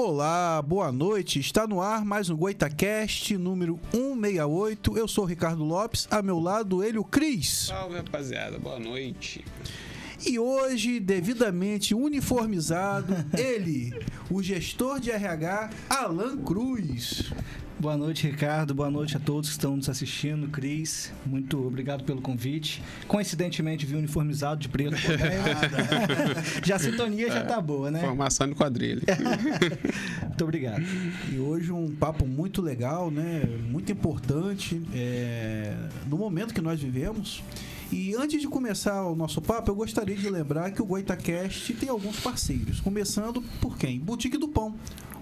Olá, boa noite. Está no ar mais um GoitaCast número 168. Eu sou o Ricardo Lopes, a meu lado ele, o Cris. Salve, rapaziada. Boa noite. E hoje, devidamente uniformizado, ele, o gestor de RH, Alan Cruz. Boa noite, Ricardo. Boa noite a todos que estão nos assistindo. Cris, muito obrigado pelo convite. Coincidentemente, vi uniformizado de preto. Já a sintonia já tá boa, né? Formação de quadrilha. Muito obrigado. E hoje um papo muito legal, né? Muito importante no momento que nós vivemos. E antes de começar o nosso papo, eu gostaria de lembrar que o GoitaCast tem alguns parceiros. Começando por quem? Boutique do Pão.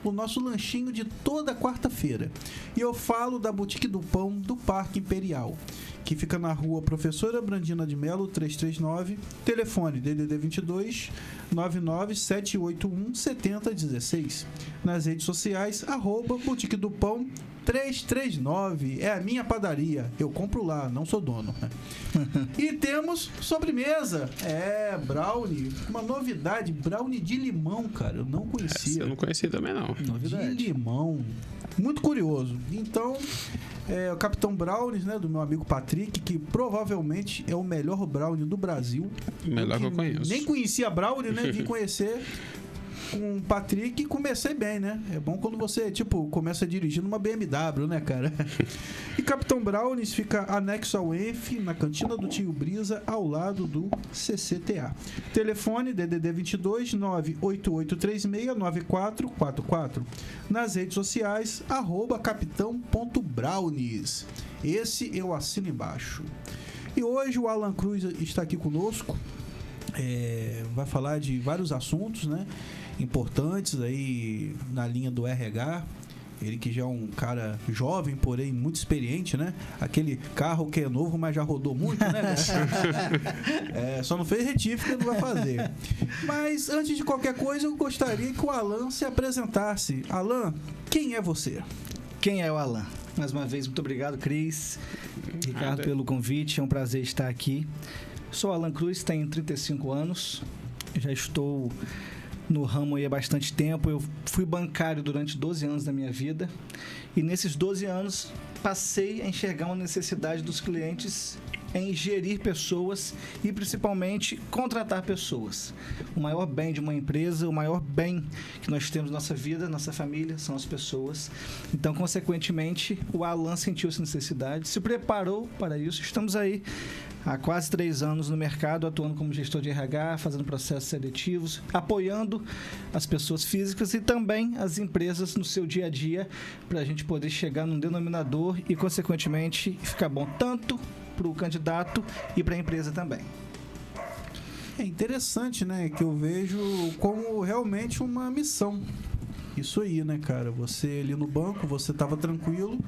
O nosso lanchinho de toda quarta-feira. E eu falo da Boutique do Pão do Parque Imperial, que fica na rua Professora Brandina de Melo, 339, telefone DDD 22 99781 7016. Nas redes sociais, @Boutique do Pão 339. É a minha padaria. Eu compro lá, não sou dono. E temos sobremesa. Brownie. Uma novidade. Brownie de limão, cara. Eu não conhecia. Eu não conhecia também, não. Novidade. De limão. Muito curioso. Então, o Capitão Brownies, né, do meu amigo Patrick, que provavelmente é o melhor brownie do Brasil. Melhor que eu conheço. Nem conhecia brownie, né? Vim conhecer com o Patrick e comecei bem, né? É bom quando você, começa dirigindo uma BMW, né, cara? E Capitão Brownies fica anexo ao ENF, na cantina do Tio Brisa, ao lado do CCTA. Telefone DDD 22 98836 9444. Nas redes sociais, @capitão.brownies. Esse eu assino embaixo. E hoje o Alan Cruz está aqui conosco. Vai falar de vários assuntos, né, importantes aí na linha do RH. Ele que já é um cara jovem, porém muito experiente, né? Aquele carro que é novo, mas já rodou muito, né? Só não fez retífica, não vai fazer. Mas antes de qualquer coisa, eu gostaria que o Alan se apresentasse. Alan, quem é você? Quem é o Alan? Mais uma vez, muito obrigado, Cris, Ricardo, pelo convite. É um prazer estar aqui. Sou Alan Cruz, tenho 35 anos. Já estou no ramo aí há bastante tempo. Eu fui bancário durante 12 anos da minha vida. E nesses 12 anos, passei a enxergar uma necessidade dos clientes em gerir pessoas e, principalmente, contratar pessoas. O maior bem de uma empresa, o maior bem que nós temos na nossa vida, nossa família, são as pessoas. Então, consequentemente, o Alan sentiu essa necessidade, se preparou para isso. Estamos aí há quase 3 anos no mercado, atuando como gestor de RH, fazendo processos seletivos, apoiando as pessoas físicas e também as empresas no seu dia a dia, para a gente poder chegar num denominador e, consequentemente, ficar bom tanto para o candidato e para a empresa também. É interessante, né, que eu vejo como realmente uma missão. Isso aí, né, cara? Você ali no banco, você estava tranquilo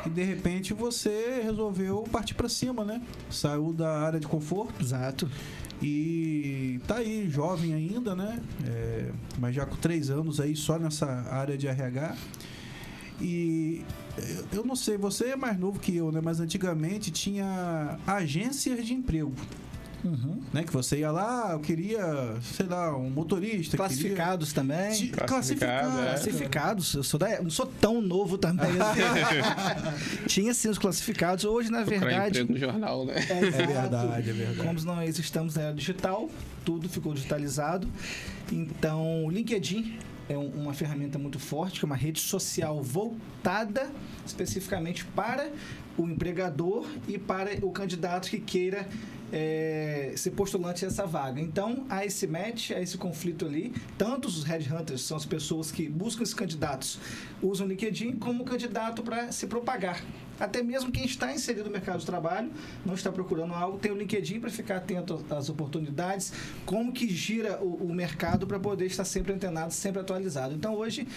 e de repente você resolveu partir para cima, né? Saiu da área de conforto. Exato. E tá aí, jovem ainda, né? Mas já com 3 anos aí só nessa área de RH. E eu não sei, você é mais novo que eu, né? Mas antigamente tinha agências de emprego. Uhum. Né? Que você ia lá, eu queria, sei lá, um motorista. Classificados também. Classificados. Eu não sou tão novo também. Tinha sim os classificados. Hoje, na verdade. Emprego no jornal, né? É verdade. Como nós estamos na era digital, tudo ficou digitalizado. Então, o LinkedIn é uma ferramenta muito forte, que é uma rede social voltada especificamente para o empregador e para o candidato que queira ser postulante dessa vaga. Então, há esse match, há esse conflito ali. Tanto os headhunters, são as pessoas que buscam esses candidatos, usam o LinkedIn como candidato para se propagar. Até mesmo quem está inserido no mercado de trabalho, não está procurando algo, tem o LinkedIn para ficar atento às oportunidades, como que gira o mercado para poder estar sempre antenado, sempre atualizado. Então, hoje,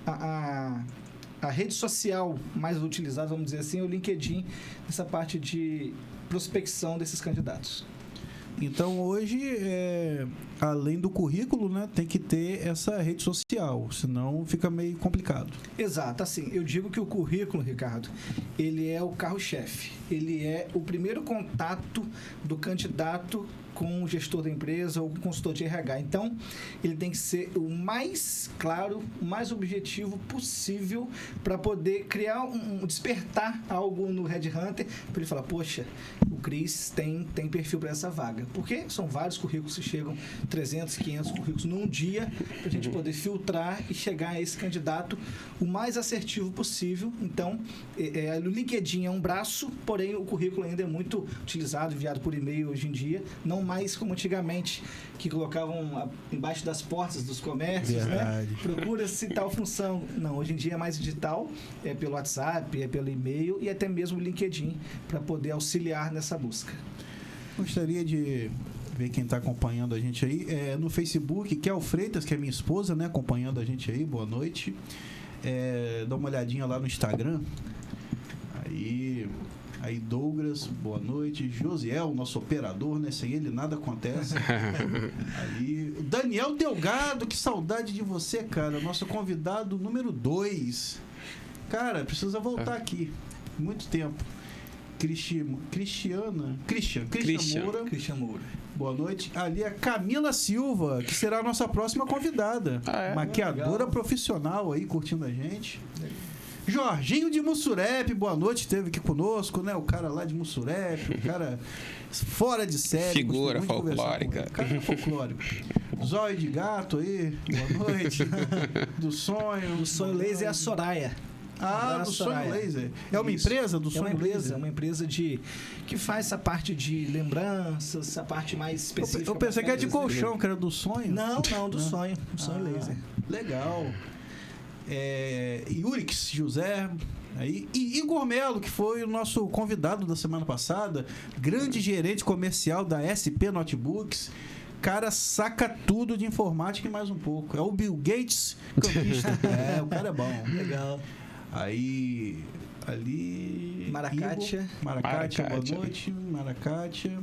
a rede social mais utilizada, vamos dizer assim, é o LinkedIn, nessa parte de prospecção desses candidatos. Então, hoje, além do currículo, né, tem que ter essa rede social, senão fica meio complicado. Exato, assim, eu digo que o currículo, Ricardo, ele é o carro-chefe, ele é o primeiro contato do candidato com o gestor da empresa ou com o consultor de RH. Então, ele tem que ser o mais claro, o mais objetivo possível para poder criar despertar algo no Red Hunter, para ele falar, poxa, o Cris tem perfil para essa vaga. Porque são vários currículos que chegam, 300, 500 currículos num dia, para a gente poder filtrar e chegar a esse candidato o mais assertivo possível. Então, o LinkedIn é um braço, porém o currículo ainda é muito utilizado, enviado por e-mail hoje em dia, não mais como antigamente, que colocavam embaixo das portas dos comércios, né? Procura-se tal função. Não, hoje em dia é mais digital, é pelo WhatsApp, é pelo e-mail e até mesmo o LinkedIn, para poder auxiliar nessa busca. Gostaria de ver quem está acompanhando a gente aí no Facebook, Kel Freitas, que é minha esposa, né, acompanhando a gente aí, boa noite. Dá uma olhadinha lá no Instagram. Aí Douglas, boa noite. Josiel, nosso operador, né? Sem ele nada acontece. Aí, Daniel Delgado, que saudade de você, cara. Nosso convidado número 2. Cara, precisa voltar aqui. Muito tempo. Christian Moura. Boa noite. Ali é Camila Silva, que será a nossa próxima convidada. Maquiadora profissional aí, curtindo a gente. Jorginho de Mussurepe, boa noite, esteve aqui conosco, né? O cara lá de Mussurepe, o cara fora de série. Figura folclórica. Cara é folclórico. Zóio de gato aí, boa noite. Do Sonho Laser é a Soraya. Do Sonho Laser. É uma empresa do Sonho Laser? É uma empresa que faz essa parte de lembranças, essa parte mais específica. Eu pensei que era de colchão, que era do Sonho. Não, do Sonho. Do Sonho Laser. Legal. Yurix José aí, e Igor Melo, que foi o nosso convidado da semana passada, grande gerente comercial da SP Notebooks. Cara, saca tudo de informática e mais um pouco. É o Bill Gates campista. O cara é bom. Legal. Aí, ali... Maracatia, boa noite. Maracatia.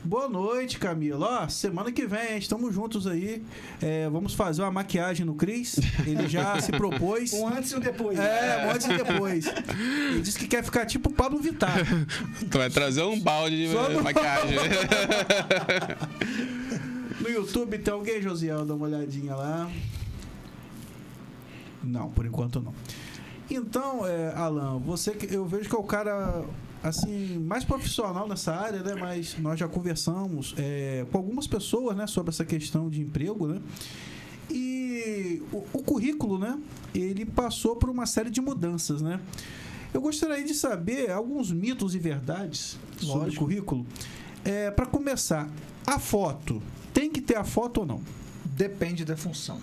Boa noite, Camila. Semana que vem, estamos juntos aí. Vamos fazer uma maquiagem no Cris. Ele já se propôs. Um antes e um depois. Um antes e depois. Ele disse que quer ficar tipo o Pablo Vittar. Tu vai trazer um balde de maquiagem. No YouTube tem alguém, Josiel? Dá uma olhadinha lá. Não, por enquanto não. Então, Alan, eu vejo que é o cara... assim, mais profissional nessa área, né? Mas nós já conversamos com algumas pessoas, né, sobre essa questão de emprego, né? E o currículo, né? Ele passou por uma série de mudanças, né? Eu gostaria de saber alguns mitos e verdades sobre o currículo. Para começar, a foto. Tem que ter a foto ou não? Depende da função.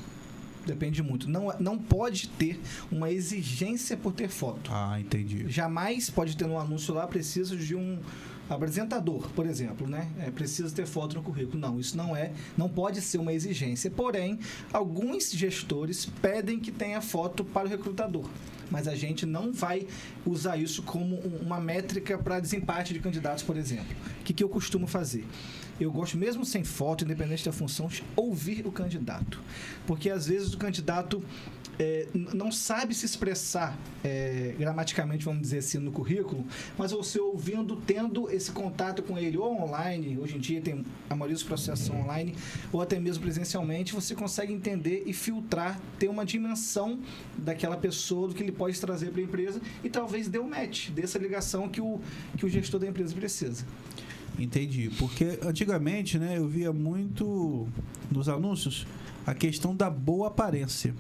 Depende muito. Não pode ter uma exigência por ter foto. Entendi. Jamais pode ter um anúncio lá, precisa de um apresentador, por exemplo, né? Precisa ter foto no currículo. Não, isso não pode ser uma exigência. Porém, alguns gestores pedem que tenha foto para o recrutador. Mas a gente não vai usar isso como uma métrica para desempate de candidatos, por exemplo. O que eu costumo fazer? Eu gosto, mesmo sem foto, independente da função, de ouvir o candidato. Porque, às vezes, o candidato não sabe se expressar gramaticamente, vamos dizer assim, no currículo, mas você ouvindo, tendo esse contato com ele, ou online, hoje em dia tem a maioria dos processos são online, ou até mesmo presencialmente, você consegue entender e filtrar, ter uma dimensão daquela pessoa, do que ele pode trazer para a empresa, e talvez dê um match, dessa ligação que o gestor da empresa precisa. Entendi, porque antigamente, né, eu via muito nos anúncios a questão da boa aparência,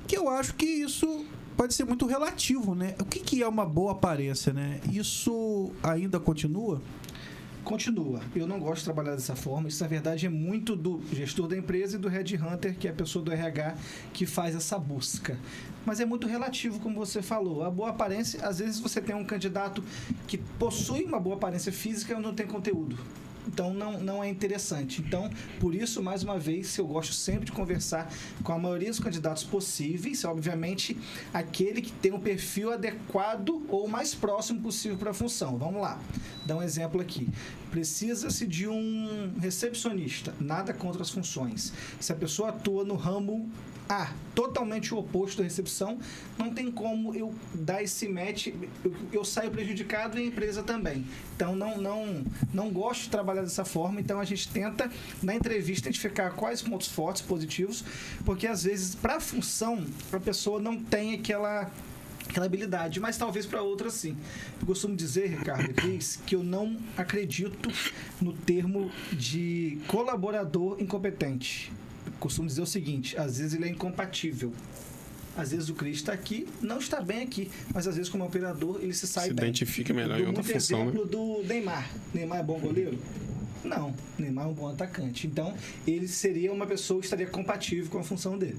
que eu acho que isso pode ser muito relativo, né? O que é uma boa aparência, né? Isso ainda continua? Continua. Eu não gosto de trabalhar dessa forma. Isso, na verdade, é muito do gestor da empresa e do Red Hunter, que é a pessoa do RH que faz essa busca. Mas é muito relativo, como você falou. A boa aparência, às vezes você tem um candidato que possui uma boa aparência física e não tem conteúdo. Então, não é interessante. Então, por isso, mais uma vez, eu gosto sempre de conversar com a maioria dos candidatos possíveis, obviamente, aquele que tem um perfil adequado ou o mais próximo possível para a função. Vamos lá, dar um exemplo aqui. Precisa-se de um recepcionista, nada contra as funções. Se a pessoa atua no ramo totalmente o oposto da recepção, não tem como eu dar esse match, eu saio prejudicado e a empresa também. Então, não gosto de trabalhar trabalhar dessa forma, então a gente tenta, na entrevista, identificar quais pontos fortes, positivos, porque às vezes, para a função, a pessoa não tem aquela habilidade, mas talvez para outra sim. Eu costumo dizer, Ricardo e Cris, que eu não acredito no termo de colaborador incompetente. Eu costumo dizer o seguinte, às vezes ele é incompatível. Às vezes o Cris está aqui, não está bem aqui, mas às vezes como operador ele se sai bem. Se identifica melhor em outra função, né? Exemplo do Neymar. Neymar é bom goleiro? Não, Neymar é um bom atacante. Então, ele seria uma pessoa que estaria compatível com a função dele.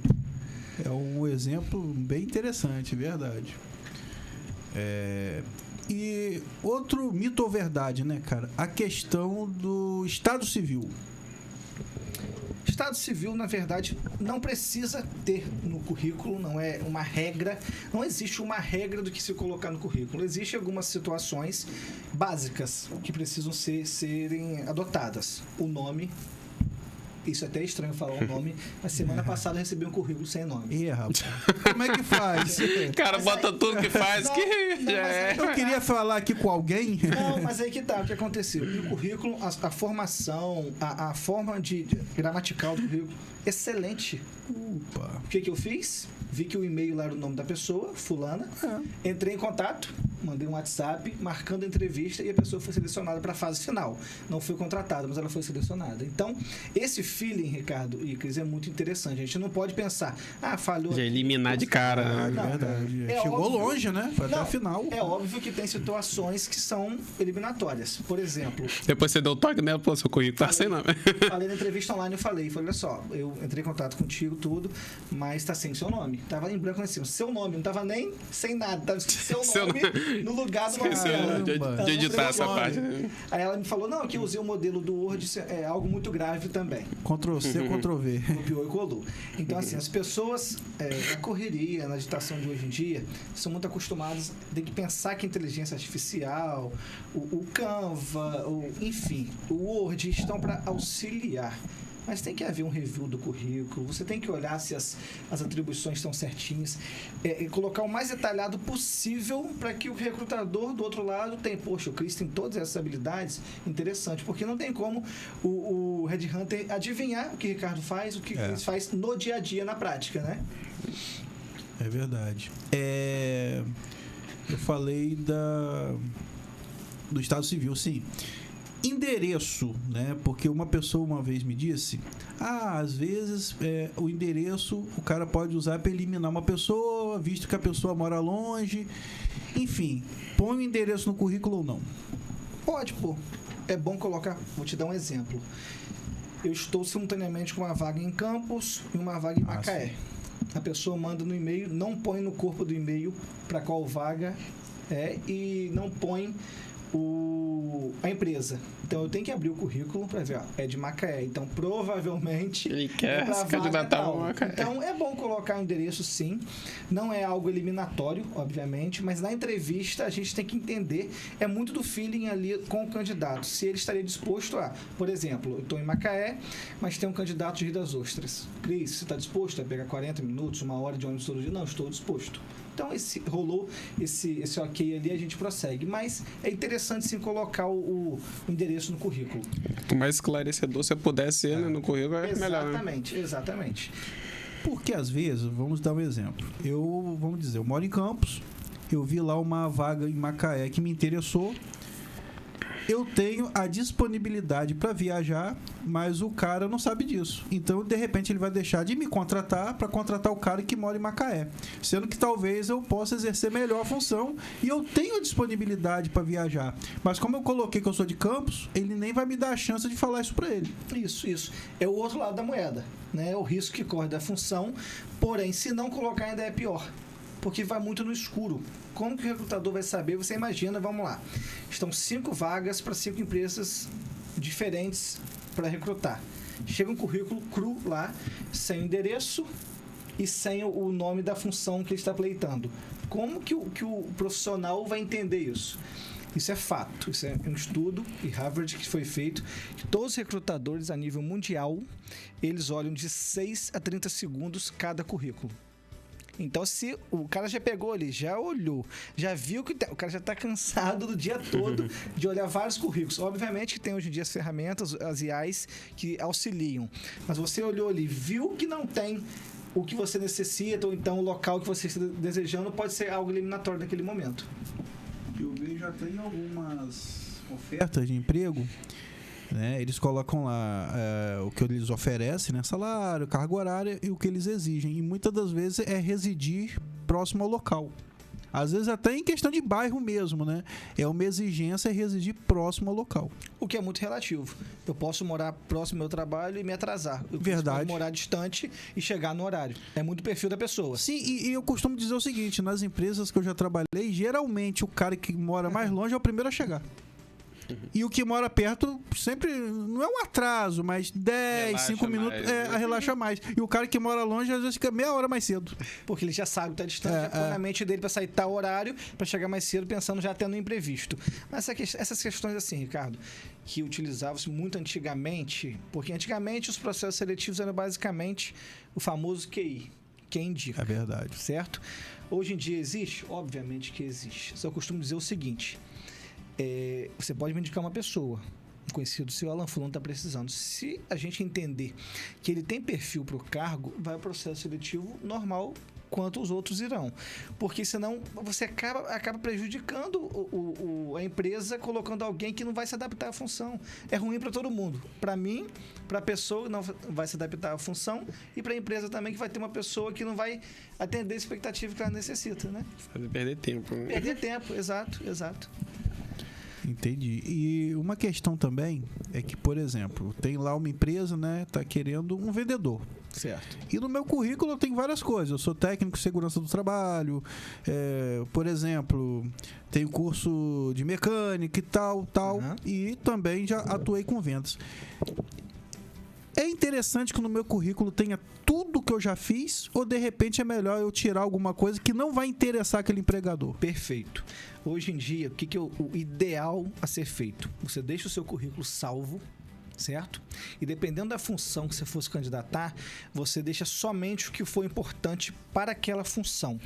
É um exemplo bem interessante, verdade. E outro mito ou verdade, né, cara? A questão do Estado Civil. Estado Civil, na verdade, não precisa ter no currículo, não é uma regra, não existe uma regra do que se colocar no currículo. Existem algumas situações básicas que precisam serem adotadas. O nome, isso é até estranho falar o nome, mas semana passada eu recebi um currículo sem nome. Ih, rapaz. Como é que faz? Cara, bota tudo que faz, Eu queria falar aqui com alguém. Não, mas aí que tá, o que aconteceu? E o currículo, a formação, a forma gramatical do currículo, excelente. Opa. O que eu fiz? Vi que o e-mail lá era o nome da pessoa, fulana. Entrei em contato, mandei um WhatsApp, marcando a entrevista e a pessoa foi selecionada para a fase final. Não foi contratada, mas ela foi selecionada. Então, esse feeling, Ricardo e Cris, é muito interessante. A gente não pode pensar, falhou. Já eliminar de cara, né? Verdade. Chegou óbvio, longe, né? Foi até a final. É óbvio que tem situações que são eliminatórias. Por exemplo... Depois você deu o toque nela, pô, seu currículo tá sem nome. Falei na entrevista online, eu falei, olha só, eu entrei em contato contigo, tudo, mas tá sem seu nome. Tava em branco lá em cima. Seu nome, não tava nem sem nada. Tava escrito seu nome no lugar do nome. Esqueceu de editar essa parte. Aí ela me falou, não, que eu usei o modelo do Word, é algo muito grave também. Ctrl-C, Ctrl-V. Copiou e colou. Então, assim, as pessoas, na correria, na agitação de hoje em dia, são muito acostumadas, tem que pensar que a inteligência artificial, o Canva, enfim, o Word estão para auxiliar. Mas tem que haver um review do currículo, você tem que olhar se as atribuições estão certinhas, colocar o mais detalhado possível para que o recrutador do outro lado tenha, poxa, o Cris tem todas essas habilidades, interessante, porque não tem como o Red Hunter adivinhar o que o Ricardo faz, o que o Cris faz no dia a dia, na prática, né? É verdade. Eu falei do Estado Civil, sim. Endereço, né? Porque uma pessoa uma vez me disse, às vezes o endereço o cara pode usar para eliminar uma pessoa, visto que a pessoa mora longe. Enfim, põe o endereço no currículo ou não? Pode pôr. É bom colocar, vou te dar um exemplo. Eu estou simultaneamente com uma vaga em Campos e uma vaga em Macaé. A pessoa manda no e-mail, não põe no corpo do e-mail para qual vaga e não põe a empresa. Então eu tenho que abrir o currículo para ver, é de Macaé. Então provavelmente ele quer se candidatar a Macaé. Então é bom colocar o endereço, sim. Não é algo eliminatório, obviamente, mas na entrevista a gente tem que entender, é muito do feeling ali com o candidato. Se ele estaria disposto por exemplo, eu estou em Macaé, mas tem um candidato de Rio das Ostras. Cris, você está disposto a pegar 40 minutos, uma hora de ônibus todo dia? Não, estou disposto. Então, rolou esse ok ali, a gente prossegue. Mas é interessante, sim, colocar o endereço no currículo. Quanto mais esclarecedor você puder ser no currículo, é melhor. Exatamente. Porque, às vezes, vamos dar um exemplo. Eu moro em Campos, eu vi lá uma vaga em Macaé que me interessou. Eu tenho a disponibilidade para viajar, mas o cara não sabe disso. Então, de repente, ele vai deixar de me contratar para contratar o cara que mora em Macaé. Sendo que talvez eu possa exercer melhor a função e eu tenho disponibilidade para viajar. Mas como eu coloquei que eu sou de Campos, ele nem vai me dar a chance de falar isso para ele. Isso. É o outro lado da moeda, né? O risco que corre da função, porém, se não colocar ainda é pior. Porque vai muito no escuro. Como que o recrutador vai saber? Você imagina, vamos lá. Estão 5 vagas para 5 empresas diferentes para recrutar. Chega um currículo cru lá, sem endereço e sem o nome da função que ele está pleitando. Como que o profissional vai entender isso? Isso é fato, isso é um estudo em Harvard que foi feito, que todos os recrutadores a nível mundial, eles olham de 6 a 30 segundos cada currículo. Então, se o cara já pegou ali, já olhou, já viu que o cara já está cansado do dia todo de olhar vários currículos. Obviamente que tem hoje em dia as ferramentas, as IAs, que auxiliam. Mas você olhou ali, viu que não tem o que você necessita, ou então o local que você está desejando, pode ser algo eliminatório naquele momento. Eu vejo até em algumas ofertas de emprego, né, eles colocam lá o que eles oferecem, né, salário, carga horária e o que eles exigem. E muitas das vezes é residir próximo ao local. Às vezes até em questão de bairro mesmo, né? É uma exigência residir próximo ao local. O que é muito relativo. Eu posso morar próximo ao meu trabalho e me atrasar. Eu Verdade. posso morar distante e chegar no horário. É muito o perfil da pessoa. Sim, e eu costumo dizer o seguinte, nas empresas que eu já trabalhei, geralmente o cara que mora mais longe é o primeiro a chegar. E o que mora perto sempre não é um atraso, mas 10, Relaxa 5 minutos mais. relaxa mais. E o cara que mora longe às vezes fica meia hora mais cedo. Porque ele já sabe que está distante, põe na mente dele para sair tal horário, para chegar mais cedo, pensando já tendo um imprevisto. Mas essas questões assim, Ricardo, que utilizavam-se muito antigamente, porque antigamente os processos seletivos eram basicamente o famoso QI, quem indica. É verdade. Certo? Hoje em dia existe? Obviamente que existe. Só costumo dizer o seguinte... você pode me indicar uma pessoa, um conhecido seu, Alan Fulano está precisando. Se a gente entender que ele tem perfil para o cargo, vai o processo seletivo normal quanto os outros irão. Porque senão você acaba prejudicando a empresa, colocando alguém que não vai se adaptar à função. É ruim para todo mundo. Para mim, para a pessoa que não vai se adaptar à função, e para a empresa também, que vai ter uma pessoa que não vai atender a expectativa que ela necessita, né? Fazer perder tempo. Né? Perder tempo, exato. Entendi. E uma questão também é que, por exemplo, tem lá uma empresa, né, tá querendo um vendedor. Certo. E no meu currículo eu tenho várias coisas. Eu sou técnico de segurança do trabalho, por exemplo, tenho curso de mecânica e tal, e também já atuei com vendas. É interessante que no meu currículo tenha tudo que eu já fiz, ou de repente é melhor eu tirar alguma coisa que não vai interessar aquele empregador? Perfeito. Hoje em dia, o que é o ideal a ser feito? Você deixa o seu currículo salvo, certo? E dependendo da função que você fosse candidatar, você deixa somente o que for importante para aquela função.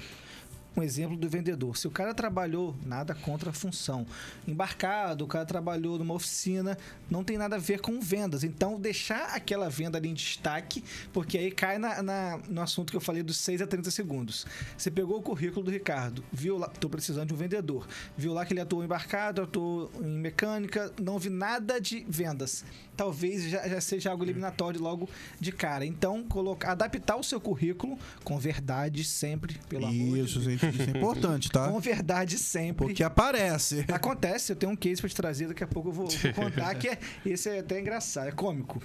Um exemplo do vendedor. Se o cara trabalhou, nada contra a função. Embarcado, o cara trabalhou numa oficina, não tem nada a ver com vendas. Então, deixar aquela venda ali em destaque, porque aí cai no assunto que eu falei dos 6 a 30 segundos. Você pegou o currículo do Ricardo, viu lá, estou precisando de um vendedor, viu lá que ele atuou embarcado, atuou em mecânica, não vi nada de vendas. Talvez já seja algo eliminatório logo de cara. Então, adaptar o seu currículo com verdade sempre, pelo amor de Deus. Isso é importante, tá? Com verdade sempre. Porque aparece. Acontece, eu tenho um case para te trazer, daqui a pouco eu vou contar, que esse é até engraçado, é cômico.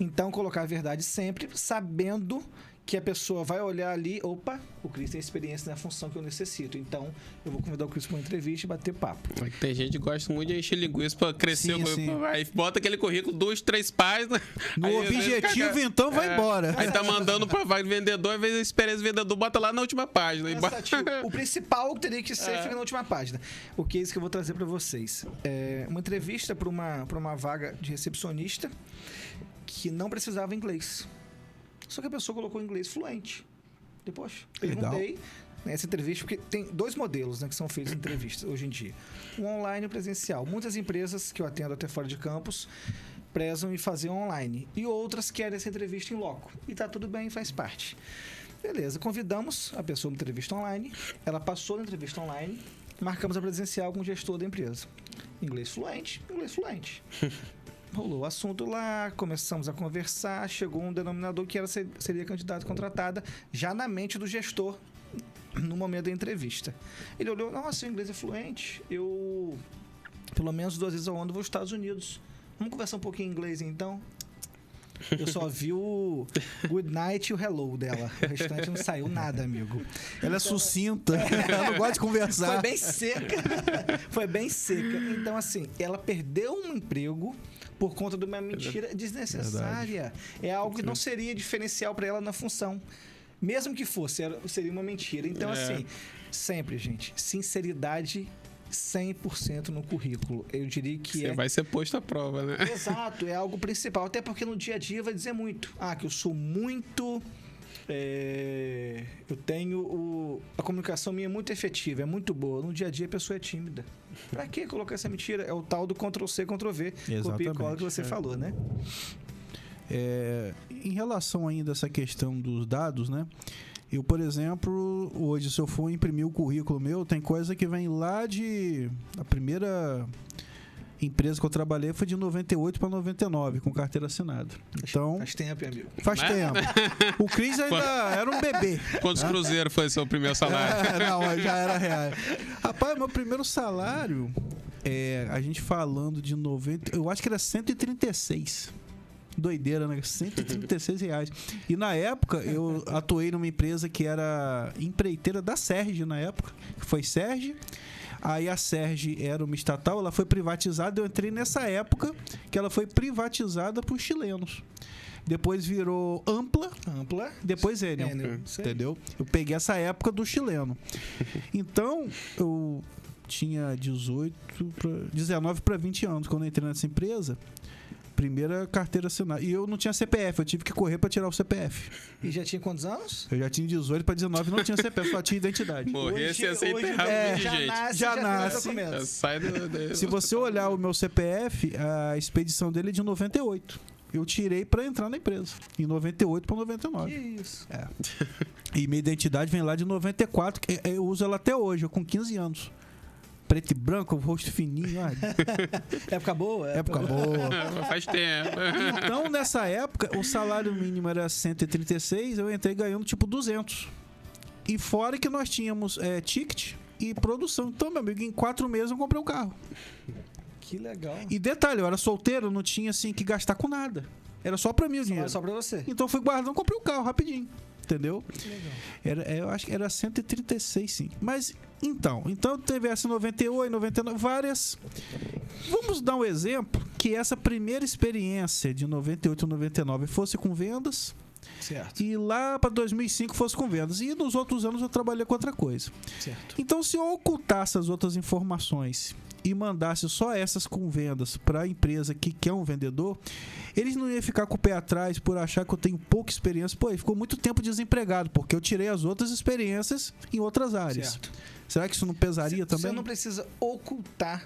Então, colocar a verdade sempre, sabendo que a pessoa vai olhar ali, opa, o Cris tem experiência na função que eu necessito. Então, eu vou convidar o Cris para uma entrevista e bater papo. Tem gente que gosta muito de encher linguiça para crescer. Sim. Aí bota aquele currículo, 2, 3 páginas. No aí, objetivo, então, vai embora. Aí tá mandando para vaga de vendedor, às vezes a experiência do vendedor bota lá na última página. O principal teria que ser fica na última página. O case que eu vou trazer para vocês. Uma entrevista para uma vaga de recepcionista que não precisava inglês. Só que a pessoa colocou inglês fluente. Depois, perguntei nessa entrevista, porque tem 2 modelos, né, que são feitos em entrevistas hoje em dia. Um online e um presencial. Muitas empresas que eu atendo até fora de campus prezam em fazer online. E outras querem essa entrevista em loco. E tá tudo bem, faz parte. Beleza, convidamos a pessoa na entrevista online. Ela passou na entrevista online. Marcamos a presencial com o gestor da empresa. Inglês fluente. Rolou o assunto lá, começamos a conversar, chegou um denominador que seria candidata contratada já na mente do gestor no momento da entrevista. Ele olhou, nossa, o inglês é fluente, eu pelo menos 2 vezes ao ano vou aos Estados Unidos. Vamos conversar um pouquinho em inglês então? Eu só vi o good night e o hello dela. O restante não saiu nada, amigo. Ela é sucinta. Ela não gosta de conversar. Foi bem seca. Então, assim, ela perdeu um emprego por conta de uma mentira desnecessária. Verdade. É algo que não seria diferencial para ela na função. Mesmo que fosse, seria uma mentira. Então, assim, sempre, gente, sinceridade 100% no currículo. Eu diria que Você vai ser posto à prova, né? Exato, é algo principal. Até porque no dia a dia vai dizer muito. Que eu sou muito Eu tenho a comunicação minha é muito efetiva, é muito boa. No dia a dia a pessoa é tímida. Pra que colocar essa mentira? É o tal do Ctrl-C, Ctrl-V. Copia e cola que você falou, né? Em relação ainda a essa questão dos dados, né? Eu, por exemplo, hoje, se eu for imprimir o currículo meu, tem coisa que vem lá de... A primeira empresa que eu trabalhei foi de 98 para 99, com carteira assinada. Então, faz tempo, amigo. Faz tempo. O Cris ainda era um bebê. Quantos cruzeiros foi seu primeiro salário? Não, já era real. Rapaz, meu primeiro salário, a gente falando de 90... Eu acho que era 136. Doideira, né? R$136. E na época, eu atuei numa empresa que era empreiteira da Serge, na época. Que foi Serge. Aí a Serge era uma estatal, ela foi privatizada. Eu entrei nessa época que ela foi privatizada por chilenos. Depois virou Ampla. Depois Enel. Entendeu? Eu peguei essa época do chileno. Então, eu tinha 19 para 20 anos quando eu entrei nessa empresa. Primeira carteira assinada. E eu não tinha CPF, eu tive que correr para tirar o CPF. E já tinha quantos anos? Eu já tinha 18 para 19 e não tinha CPF, só tinha identidade. Morresse ia ser enterrado de gente. Já nasce. Sai Se você olhar o meu CPF, a expedição dele é de 98. Eu tirei para entrar na empresa. Em 98 para 99. Que isso? E minha identidade vem lá de 94, que eu uso ela até hoje, eu com 15 anos. Preto e branco, rosto fininho. Época boa? Época boa. Faz tempo. Então, nessa época, o salário mínimo era 136, eu entrei ganhando tipo 200. E fora que nós tínhamos ticket e produção. Então, meu amigo, em 4 meses eu comprei um carro. Que legal. E detalhe, eu era solteiro, não tinha assim que gastar com nada. Era só pra mim o dinheiro. Só pra você. Então, fui guardando, comprei um carro rapidinho. Entendeu? Legal. Eu acho que era 136, sim. Mas, então teve essa 98, 99, várias. Vamos dar um exemplo que essa primeira experiência de 98 e 99 fosse com vendas. Certo. E lá para 2005 fosse com vendas. E nos outros anos eu trabalhei com outra coisa. Certo. Então, se eu ocultasse as outras informações e mandasse só essas com vendas para a empresa que quer um vendedor, eles não iam ficar com o pé atrás por achar que eu tenho pouca experiência. Pô, ele ficou muito tempo desempregado, porque eu tirei as outras experiências em outras áreas. Certo. Será que isso não pesaria também? Você não precisa ocultar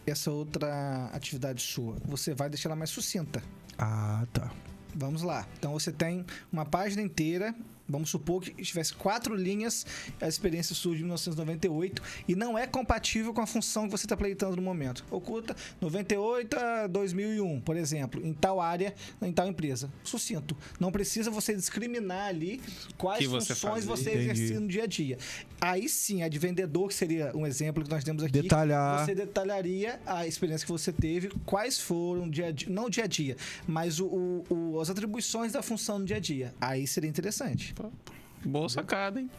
essa outra atividade sua. Você vai deixar ela mais sucinta. Ah, tá. Vamos lá. Então, você tem uma página inteira. Vamos supor que tivesse 4 linhas, a experiência surge em 1998 e não é compatível com a função que você está pleitando no momento. Oculta 98 a 2001, por exemplo, em tal área, em tal empresa. Sucinto. Não precisa você discriminar ali quais funções você exercia no dia a dia. Aí sim, a de vendedor, que seria um exemplo que nós temos aqui, você detalharia a experiência que você teve, quais foram, dia a dia, não o dia a dia, mas as atribuições da função no dia a dia. Aí seria interessante. Boa sacada, hein?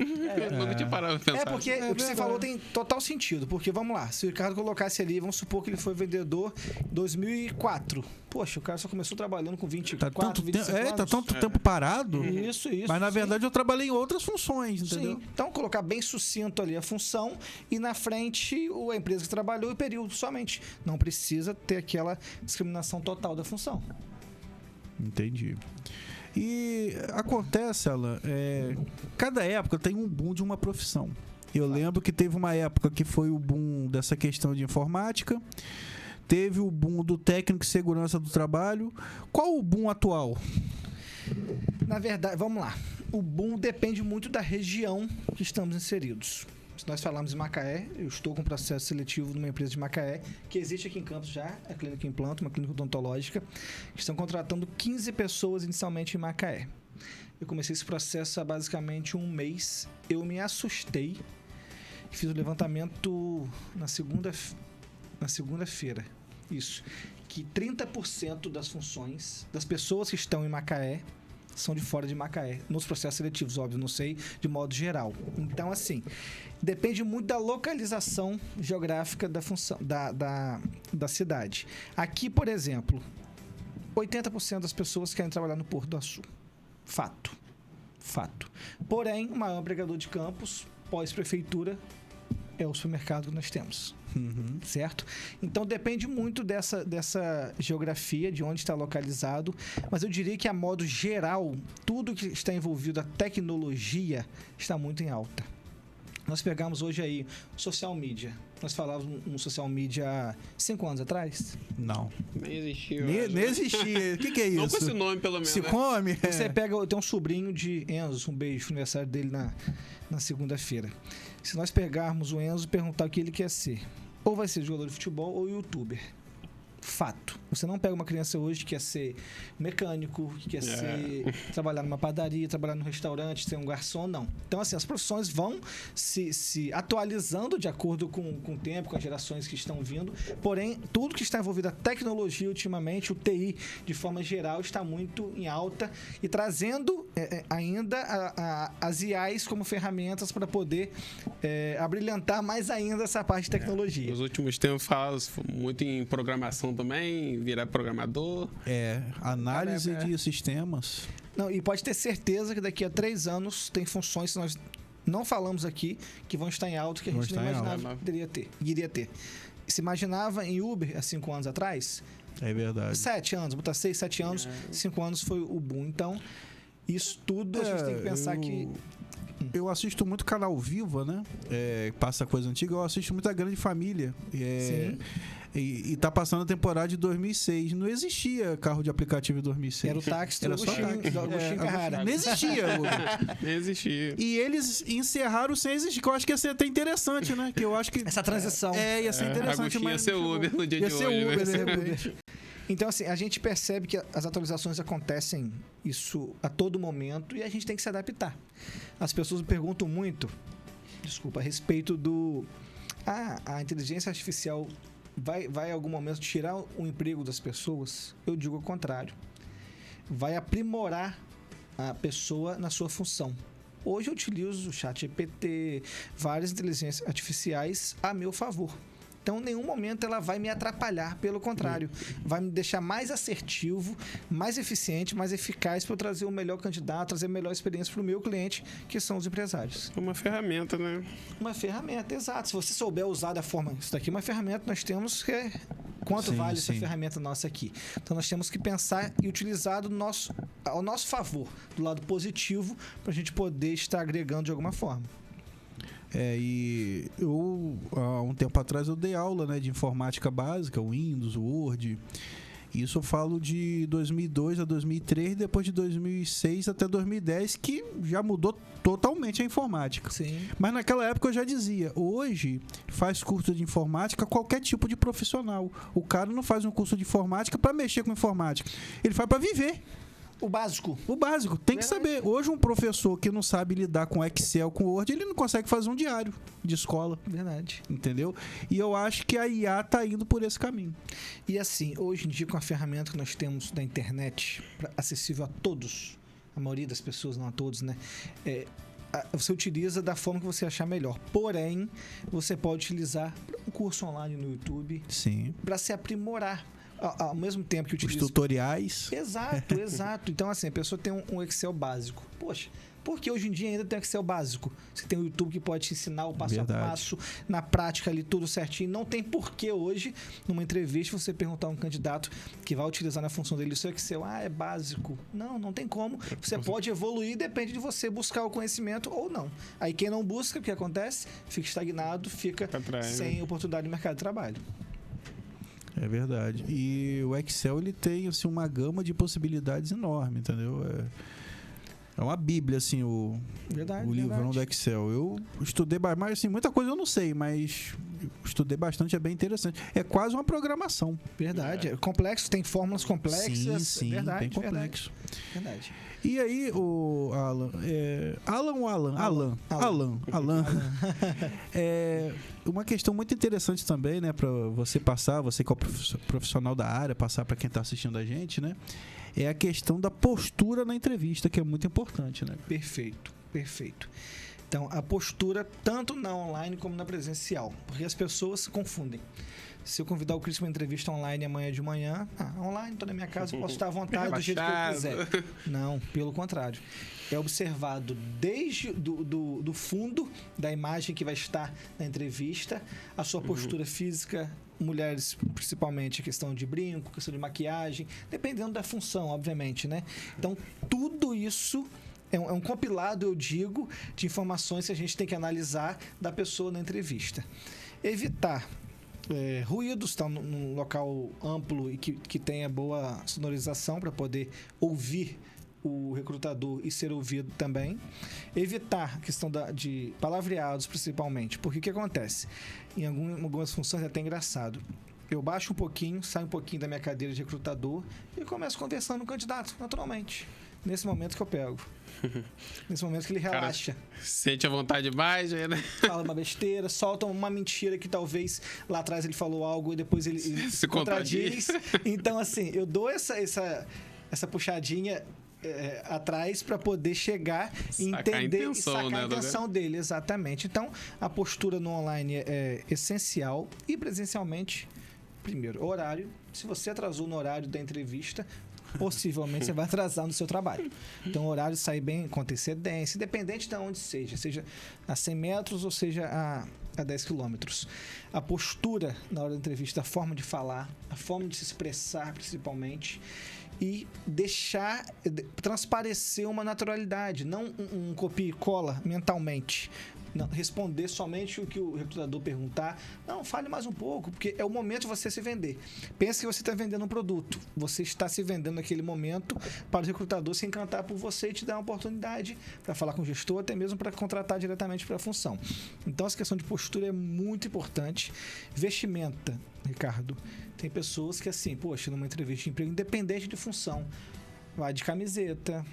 Nunca tinha parado pra pensar. Porque o que você falou tem total sentido. Porque, vamos lá, se o Ricardo colocasse ali, vamos supor que ele foi vendedor em 2004. Poxa, o cara só começou trabalhando com 24, 25 anos. Tá tanto tempo parado. Isso. Mas, na verdade, eu trabalhei em outras funções, entendeu? Sim. Então, colocar bem sucinto ali a função e na frente a empresa que trabalhou e o período somente. Não precisa ter aquela discriminação total da função. Entendi. E acontece, Alan, cada época tem um boom de uma profissão. Eu lembro que teve uma época que foi o boom dessa questão de informática, teve o boom do técnico de segurança do trabalho. Qual o boom atual? Na verdade, vamos lá. O boom depende muito da região que estamos inseridos. Se nós falarmos em Macaé, eu estou com um processo seletivo numa empresa de Macaé, que existe aqui em Campos já, a Clínica Implanto, uma clínica odontológica, que estão contratando 15 pessoas inicialmente em Macaé. Eu comecei esse processo há basicamente um mês. Eu me assustei, fiz o levantamento na segunda-feira. Isso. Que 30% das funções das pessoas que estão em Macaé são de fora de Macaé, nos processos seletivos, óbvio, não sei de modo geral. Então, assim, depende muito da localização geográfica da função da cidade. Aqui, por exemplo, 80% das pessoas querem trabalhar no Porto do Açu. Fato. Porém, o maior empregador de Campos, pós-prefeitura, é o supermercado que nós temos. certo? Então depende muito dessa geografia, de onde está localizado, mas eu diria que a modo geral, tudo que está envolvido a tecnologia está muito em alta. Nós pegamos hoje aí social media. Nós falávamos no social media há 5 anos atrás? Não. Nem existia. Nem existia. O que é isso? Não com esse nome, pelo menos. Se come? Você pega, eu tenho um sobrinho de Enzo, um beijo, aniversário dele na segunda-feira. Se nós pegarmos o Enzo e perguntar o que ele quer ser, ou vai ser jogador de futebol ou youtuber. Fato. Você não pega uma criança hoje que quer ser mecânico, que quer trabalhar numa padaria, trabalhar num restaurante, ser um garçom, não. Então, assim, as profissões vão se atualizando de acordo com o tempo, com as gerações que estão vindo. Porém, tudo que está envolvido a tecnologia ultimamente, o TI, de forma geral, está muito em alta e trazendo ainda as IAs como ferramentas para poder abrilhantar mais ainda essa parte de tecnologia. Nos últimos tempos fala muito em programação também, virar programador. Análise de sistemas. Não, e pode ter certeza que daqui a 3 anos tem funções que nós não falamos aqui que vão estar em alta, que a gente não imaginava que iria ter. Se imaginava em Uber há 5 anos atrás? É verdade. 7 anos, botar 6, 7 anos, 5 anos foi o boom. Então, isso tudo a gente tem que pensar que... Eu assisto muito canal Viva, né? Passa coisa antiga. Eu assisto muita Grande Família. Sim. E tá passando a temporada de 2006. Não existia carro de aplicativo em 2006. Era o táxi do Era só Agostinho Carrara. Não existia. Nem existia. E eles encerraram sem existir, que eu acho que ia ser até interessante, né? Que eu acho que... Essa transição. Ia ser interessante. Agostinho ia ser Uber no dia de hoje. Ia ser Uber, de repente. Então, assim, a gente percebe que as atualizações acontecem isso a todo momento e a gente tem que se adaptar. As pessoas me perguntam muito, a respeito do... a inteligência artificial vai em algum momento tirar o emprego das pessoas? Eu digo o contrário. Vai aprimorar a pessoa na sua função. Hoje eu utilizo o ChatGPT, várias inteligências artificiais a meu favor. Então, em nenhum momento ela vai me atrapalhar, pelo contrário, vai me deixar mais assertivo, mais eficiente, mais eficaz para eu trazer o melhor candidato, trazer a melhor experiência para o meu cliente, que são os empresários. É uma ferramenta, né? Uma ferramenta, exato. Se você souber usar da forma... Isso daqui é uma ferramenta, nós temos que... Quanto vale essa ferramenta nossa aqui? Então, nós temos que pensar e utilizar ao nosso favor, do lado positivo, para a gente poder estar agregando de alguma forma. E eu, há um tempo atrás, eu dei aula, né, de informática básica, Windows, Word. Isso eu falo de 2002 a 2003, depois de 2006 até 2010, que já mudou totalmente a informática. Sim. Mas naquela época eu já dizia, hoje faz curso de informática qualquer tipo de profissional. O cara não faz um curso de informática para mexer com informática, ele faz para viver. O básico. Tem que saber. Hoje um professor que não sabe lidar com Excel, com Word, ele não consegue fazer um diário de escola. Verdade. Entendeu? E eu acho que a IA tá indo por esse caminho. E assim, hoje em dia, com a ferramenta que nós temos da internet, acessível a todos, a maioria das pessoas, não a todos, né? Você utiliza da forma que você achar melhor. Porém, você pode utilizar um curso online no YouTube. Sim. Para se aprimorar. Ao mesmo tempo que utiliza... Os tutoriais. Exato. Então, assim, a pessoa tem um Excel básico. Poxa, porque hoje em dia ainda tem Excel básico. Você tem o YouTube que pode te ensinar o passo a passo, na prática ali, tudo certinho. Não tem porquê hoje, numa entrevista, você perguntar a um candidato que vai utilizar na função dele o seu Excel. É básico. Não tem como. Você pode evoluir, depende de você buscar o conhecimento ou não. Aí quem não busca, o que acontece? Fica estagnado, fica sem oportunidade de mercado de trabalho. É verdade. E o Excel, ele tem assim, uma gama de possibilidades enorme, entendeu? É uma bíblia, assim, o livrão do Excel. Eu estudei bastante, assim, muita coisa eu não sei, mas estudei bastante, é bem interessante. É quase uma programação. Verdade. É complexo, tem fórmulas complexas. Sim, verdade, bem complexo. Verdade. E aí, o Alan... Alan. Uma questão muito interessante também, né, para você passar, você que é o profissional da área, passar para quem está assistindo a gente, né, é a questão da postura na entrevista, que é muito importante, né? Perfeito. Então, a postura, tanto na online como na presencial, porque as pessoas se confundem. Se eu convidar o Cris para uma entrevista online amanhã de manhã, online, estou na minha casa, posso estar à vontade do jeito que eu quiser. Não, pelo contrário. É observado desde do fundo da imagem que vai estar na entrevista, a sua postura física, mulheres principalmente, questão de brinco, questão de maquiagem, dependendo da função, obviamente, né? Então, tudo isso é um compilado, eu digo, de informações que a gente tem que analisar da pessoa na entrevista. Evitar ruídos, estar num local amplo e que tenha boa sonorização para poder ouvir o recrutador e ser ouvido também. Evitar a questão de palavreados, principalmente, porque o que acontece? Em algumas funções é até engraçado. Eu baixo um pouquinho, saio um pouquinho da minha cadeira de recrutador e começo conversando com o candidato, naturalmente. Nesse momento que eu pego. Nesse momento que ele relaxa. Cara, sente a vontade mais, né? Fala uma besteira, solta uma mentira que talvez lá atrás ele falou algo e depois ele se contradiz. Então, assim, eu dou essa puxadinha atrás para poder chegar e entender e sacar a intenção dele. Exatamente. Então, a postura no online é essencial e presencialmente, primeiro, horário. Se você atrasou no horário da entrevista, possivelmente você vai atrasar no seu trabalho. Então, o horário sai bem com antecedência, independente de onde seja a 100 metros ou seja a 10 quilômetros. A postura na hora da entrevista, a forma de falar, a forma de se expressar, principalmente, e deixar transparecer uma naturalidade, não um copia e cola mentalmente. Não, responder somente o que o recrutador perguntar. Não, fale mais um pouco, porque é o momento de você se vender. Pense que você está vendendo um produto. Você está se vendendo naquele momento para o recrutador se encantar por você e te dar uma oportunidade para falar com o gestor, até mesmo para contratar diretamente para a função. Então, essa questão de postura é muito importante. Vestimenta, Ricardo. Tem pessoas que, assim, poxa, numa entrevista de emprego, independente de função, vai de camiseta,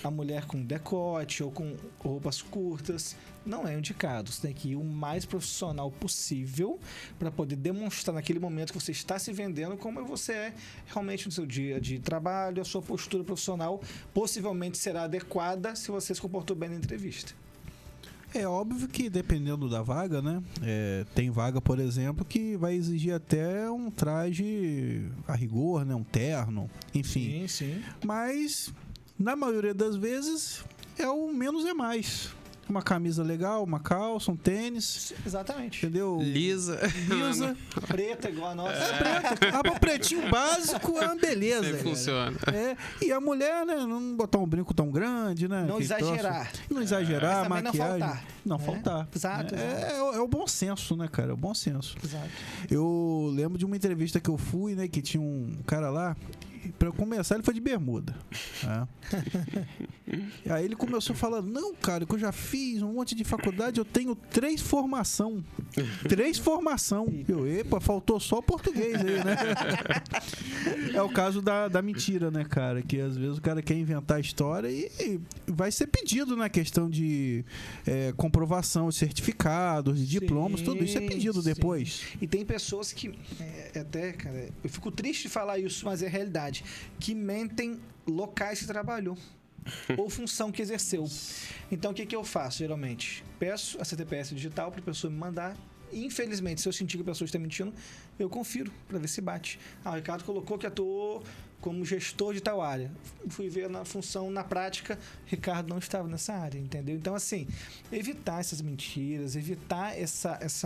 a mulher com decote ou com roupas curtas, não é indicado. Você tem que ir o mais profissional possível para poder demonstrar naquele momento que você está se vendendo como você é realmente no seu dia de trabalho. A sua postura profissional possivelmente será adequada se você se comportou bem na entrevista. É óbvio que dependendo da vaga, né? Tem vaga, por exemplo, que vai exigir até um traje a rigor, né? Um terno, enfim. Sim. Mas, na maioria das vezes, é o menos é mais. Uma camisa legal, uma calça, um tênis. Exatamente. Entendeu? Lisa. Preta, igual a nossa. Preta. Pretinho básico é uma beleza. Sempre funciona. E a mulher, né? Não botar um brinco tão grande, né? Não exagerar. Não exagerar, mas maquiagem. Não faltar. Exato. É o bom senso, né, cara? É o bom senso. Exato. Eu lembro de uma entrevista que eu fui, né? Que tinha um cara lá. Pra começar, ele foi de bermuda. Aí ele começou falando: não, cara, que eu já fiz um monte de faculdade, eu tenho 3 formação. 3 formação. Epa, faltou só o português aí, né? É o caso da mentira, né, cara? Que às vezes o cara quer inventar a história e vai ser pedido na questão de comprovação, de certificados, de diplomas, tudo isso é pedido depois. E tem pessoas que, até, cara, eu fico triste de falar isso, mas é a realidade, que mentem locais que trabalhou ou função que exerceu. Então, o que eu faço, geralmente? Peço a CTPS digital para a pessoa me mandar. Infelizmente, se eu sentir que a pessoa está mentindo, eu confiro para ver se bate. O Ricardo colocou que atuou como gestor de tal área. Fui ver na função, na prática, Ricardo não estava nessa área, entendeu? Então, assim, evitar essas mentiras, evitar esse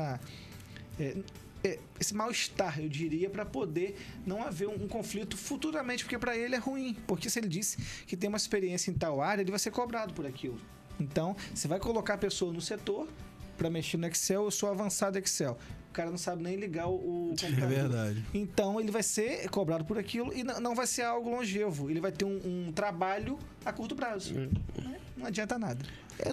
mal-estar, eu diria, para poder não haver um conflito futuramente, porque para ele é ruim. Porque se ele disse que tem uma experiência em tal área, ele vai ser cobrado por aquilo. Então, você vai colocar a pessoa no setor para mexer no Excel, eu sou avançado Excel. O cara não sabe nem ligar o computador. É verdade. Então, ele vai ser cobrado por aquilo e não vai ser algo longevo. Ele vai ter um trabalho a curto prazo. Não adianta nada.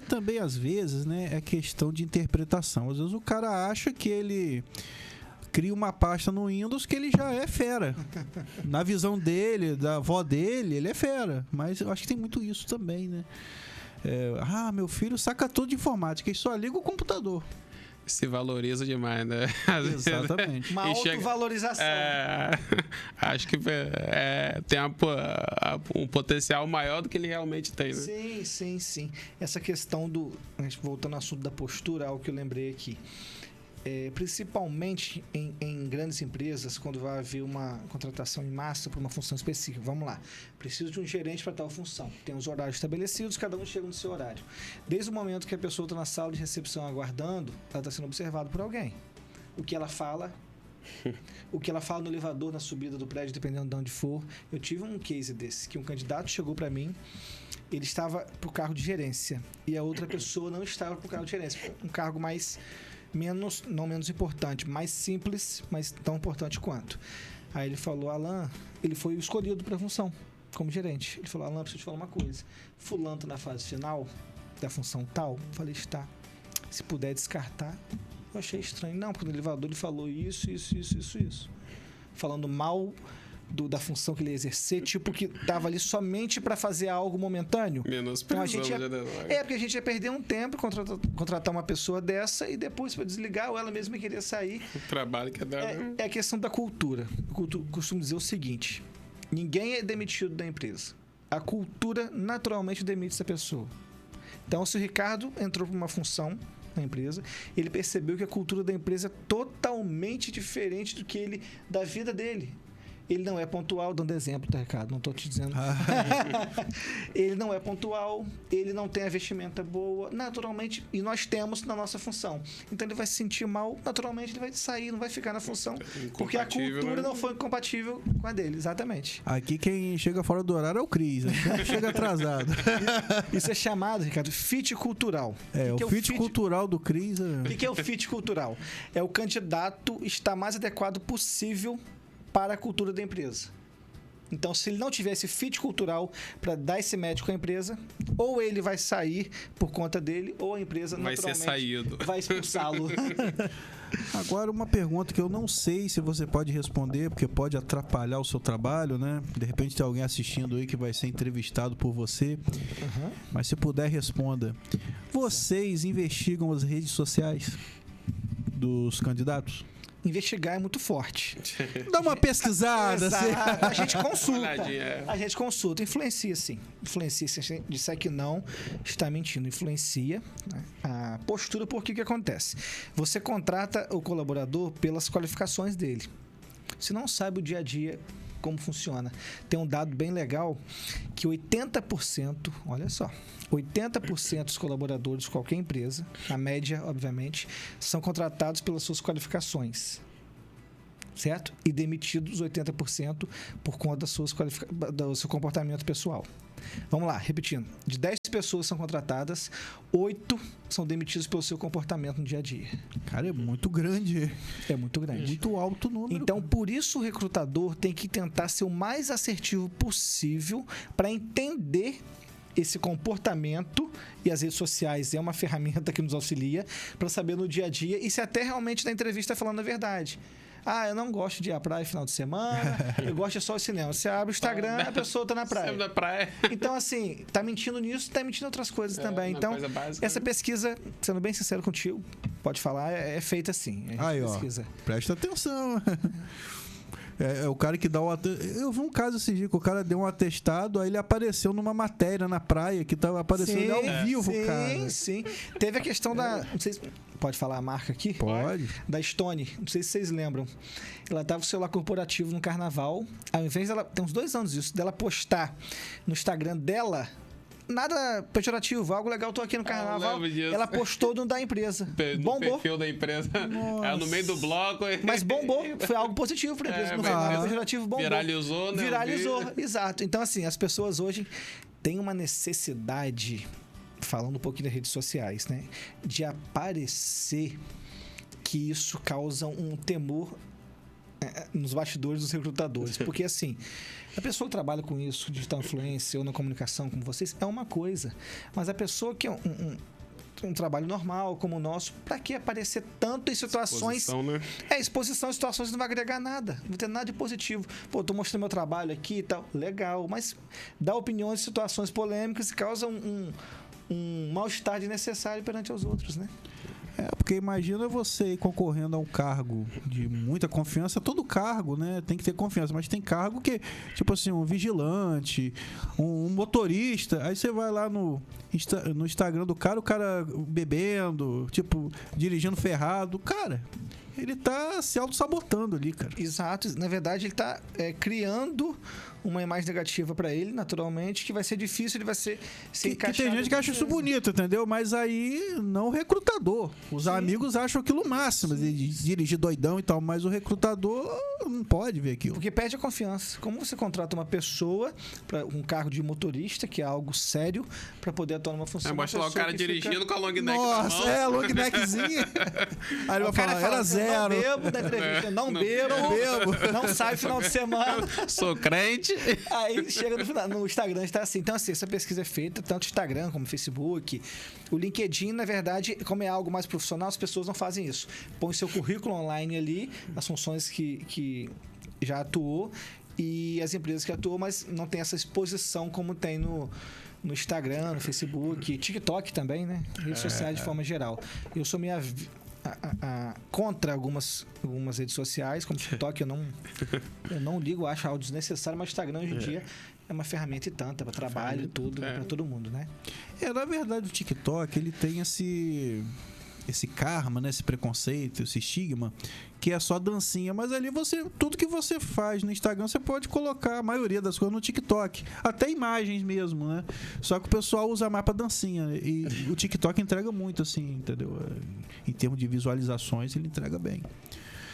Também, às vezes, né, é questão de interpretação. Às vezes o cara acha que ele cria uma pasta no Windows que ele já é fera. Na visão dele, da avó dele, ele é fera. Mas eu acho que tem muito isso também, né? Meu filho saca tudo de informática e só liga o computador. Se valoriza demais, né? Exatamente. Uma autovalorização. Acho que tem um potencial maior do que ele realmente tem, né? Sim. Essa questão a gente voltando ao assunto da postura, algo que eu lembrei aqui. Principalmente em grandes empresas, quando vai haver uma contratação em massa para uma função específica. Vamos lá, preciso de um gerente para tal função. Tem os horários estabelecidos, cada um chega no seu horário. Desde o momento que a pessoa está na sala de recepção aguardando, ela está sendo observada por alguém. O que ela fala no elevador, na subida do prédio, dependendo de onde for. Eu tive um case desse, que um candidato chegou para mim, ele estava para o cargo de gerência e a outra pessoa não estava para o cargo de gerência. Um cargo não menos importante, mais simples, mas tão importante quanto. Aí ele falou, Alan, ele foi o escolhido para a função como gerente. Ele falou, Alan, preciso te falar uma coisa. Fulano tá na fase final da função tal. Eu falei, está. Se puder descartar. Eu achei estranho. Não, porque no elevador ele falou isso. Falando mal da função que ele ia exercer, tipo que tava ali somente para fazer algo momentâneo. Menosprezando. Porque a gente ia perder um tempo contratar uma pessoa dessa e depois para desligar, ou ela mesma queria sair. O trabalho que dá. É a questão da cultura. Eu costumo dizer o seguinte: ninguém é demitido da empresa. A cultura naturalmente demite essa pessoa. Então, se o Ricardo entrou para uma função na empresa, ele percebeu que a cultura da empresa é totalmente diferente da vida dele. Ele não é pontual, dando exemplo, tá, Ricardo? Não estou te dizendo. Ele não é pontual, ele não tem a vestimenta boa, naturalmente, e nós temos na nossa função. Então ele vai se sentir mal, naturalmente ele vai sair, não vai ficar na função, porque a cultura não foi compatível com a dele, exatamente. Aqui quem chega fora do horário é o Cris, chega atrasado. Isso é chamado, Ricardo, fit cultural. O fit cultural do Cris. O que é o fit cultural? É o candidato estar mais adequado possível para a cultura da empresa. Então, se ele não tiver esse fit cultural para dar esse match com a empresa, ou ele vai sair por conta dele, ou a empresa naturalmente vai expulsá-lo. Agora, uma pergunta que eu não sei se você pode responder, porque pode atrapalhar o seu trabalho, né? De repente tem alguém assistindo aí que vai ser entrevistado por você. Mas se puder, responda. Vocês investigam as redes sociais dos candidatos? Investigar é muito forte. Dá uma pesquisada. A gente consulta. Influencia, sim. Influencia. Se a gente disser que não, está mentindo. Influencia, né? A postura, por que acontece? Você contrata o colaborador pelas qualificações dele. Você não sabe o dia a dia como funciona. Tem um dado bem legal que 80%, olha só, 80% dos colaboradores de qualquer empresa, na média, obviamente, são contratados pelas suas qualificações, certo? E demitidos 80% por conta do seu comportamento pessoal. Vamos lá, repetindo. De 10 pessoas que são contratadas, 8 são demitidas pelo seu comportamento no dia a dia. Cara, é muito grande. É muito grande. Muito alto o número. Então, por isso o recrutador tem que tentar ser o mais assertivo possível para entender esse comportamento, e as redes sociais é uma ferramenta que nos auxilia para saber no dia a dia e se até realmente na entrevista está falando a verdade. Eu não gosto de ir à praia final de semana, eu gosto só de cinema. Você abre o Instagram, a pessoa tá na praia. Na praia. Então, assim, tá mentindo nisso, tá mentindo em outras coisas também. Então, essa pesquisa, sendo bem sincero contigo, pode falar, é feita assim. Aí, pesquisa. Presta atenção. É o cara que dá o atestado. Eu vi um caso esse dia que o cara deu um atestado, aí ele apareceu numa matéria na praia que tava aparecendo ao vivo, cara. Sim. Teve a questão da... Não sei se pode falar a marca aqui? Pode. Da Stone. Não sei se vocês lembram. Ela tava com o celular corporativo no carnaval. Ao invés dela... Tem uns 2 anos isso. Dela postar no Instagram dela... Nada pejorativo, algo legal, tô aqui no carnaval. Ela postou no da empresa. No perfil da empresa. No meio do bloco. Mas bombou. Foi algo positivo pra empresa. Não foi nada pejorativo, bombou. Viralizou, né? Viralizou, exato. Então, assim, as pessoas hoje têm uma necessidade, falando um pouquinho das redes sociais, né? De aparecer, que isso causa um temor nos bastidores dos recrutadores. Porque, assim, a pessoa que trabalha com isso, digital influencer ou na comunicação como vocês, é uma coisa. Mas a pessoa que é um trabalho normal como o nosso, para que aparecer tanto em situações... Exposição, né? Exposição em situações que não vai agregar nada. Não vai ter nada de positivo. Pô, tô mostrando meu trabalho aqui e tal. Legal. Mas dá opiniões em situações polêmicas e causa um mal-estar desnecessário perante os outros, né? Porque imagina você ir concorrendo a um cargo de muita confiança. Todo cargo, né, tem que ter confiança, mas tem cargo que, tipo assim, um vigilante, um motorista. Aí você vai lá no Instagram do cara, o cara bebendo, tipo, dirigindo ferrado. Cara, ele tá se auto-sabotando ali, cara. Exato. Na verdade, ele tá criando uma imagem negativa para ele, naturalmente, que vai ser difícil, ele vai ser que tem gente que acha isso bonito, entendeu? Mas aí não o recrutador. Os amigos acham aquilo o máximo, de dirigir doidão e tal, mas o recrutador não pode ver aquilo. Porque perde a confiança. Como você contrata uma pessoa para um cargo de motorista, que é algo sério, para poder atuar numa função? Mostra lá o cara dirigindo com a long neck na Nossa, mão. Long neckzinha. Aí ele vai falar, era zero. Não bebo da entrevista, não bebo, não sai final de semana. Sou crente. Aí chega no Instagram, está assim. Então, assim, essa pesquisa é feita, tanto Instagram como Facebook. O LinkedIn, na verdade, como é algo mais profissional, as pessoas não fazem isso. Põe seu currículo online ali, as funções que já atuou e as empresas que atuou, mas não tem essa exposição como tem no Instagram, no Facebook, TikTok também, né? Redes sociais de forma geral. Eu sou contra algumas redes sociais, como TikTok, eu não ligo, acho algo desnecessário, mas Instagram hoje em dia é uma ferramenta e tanta, para trabalho e tudo, para todo mundo, né? Na verdade, o TikTok, ele tem esse karma, né? Esse preconceito, esse estigma, que é só dancinha, mas ali tudo que você faz no Instagram, você pode colocar a maioria das coisas no TikTok, até imagens mesmo, né? Só que o pessoal usa mais pra dancinha, e o TikTok entrega muito, assim, entendeu? Em termos de visualizações, ele entrega bem.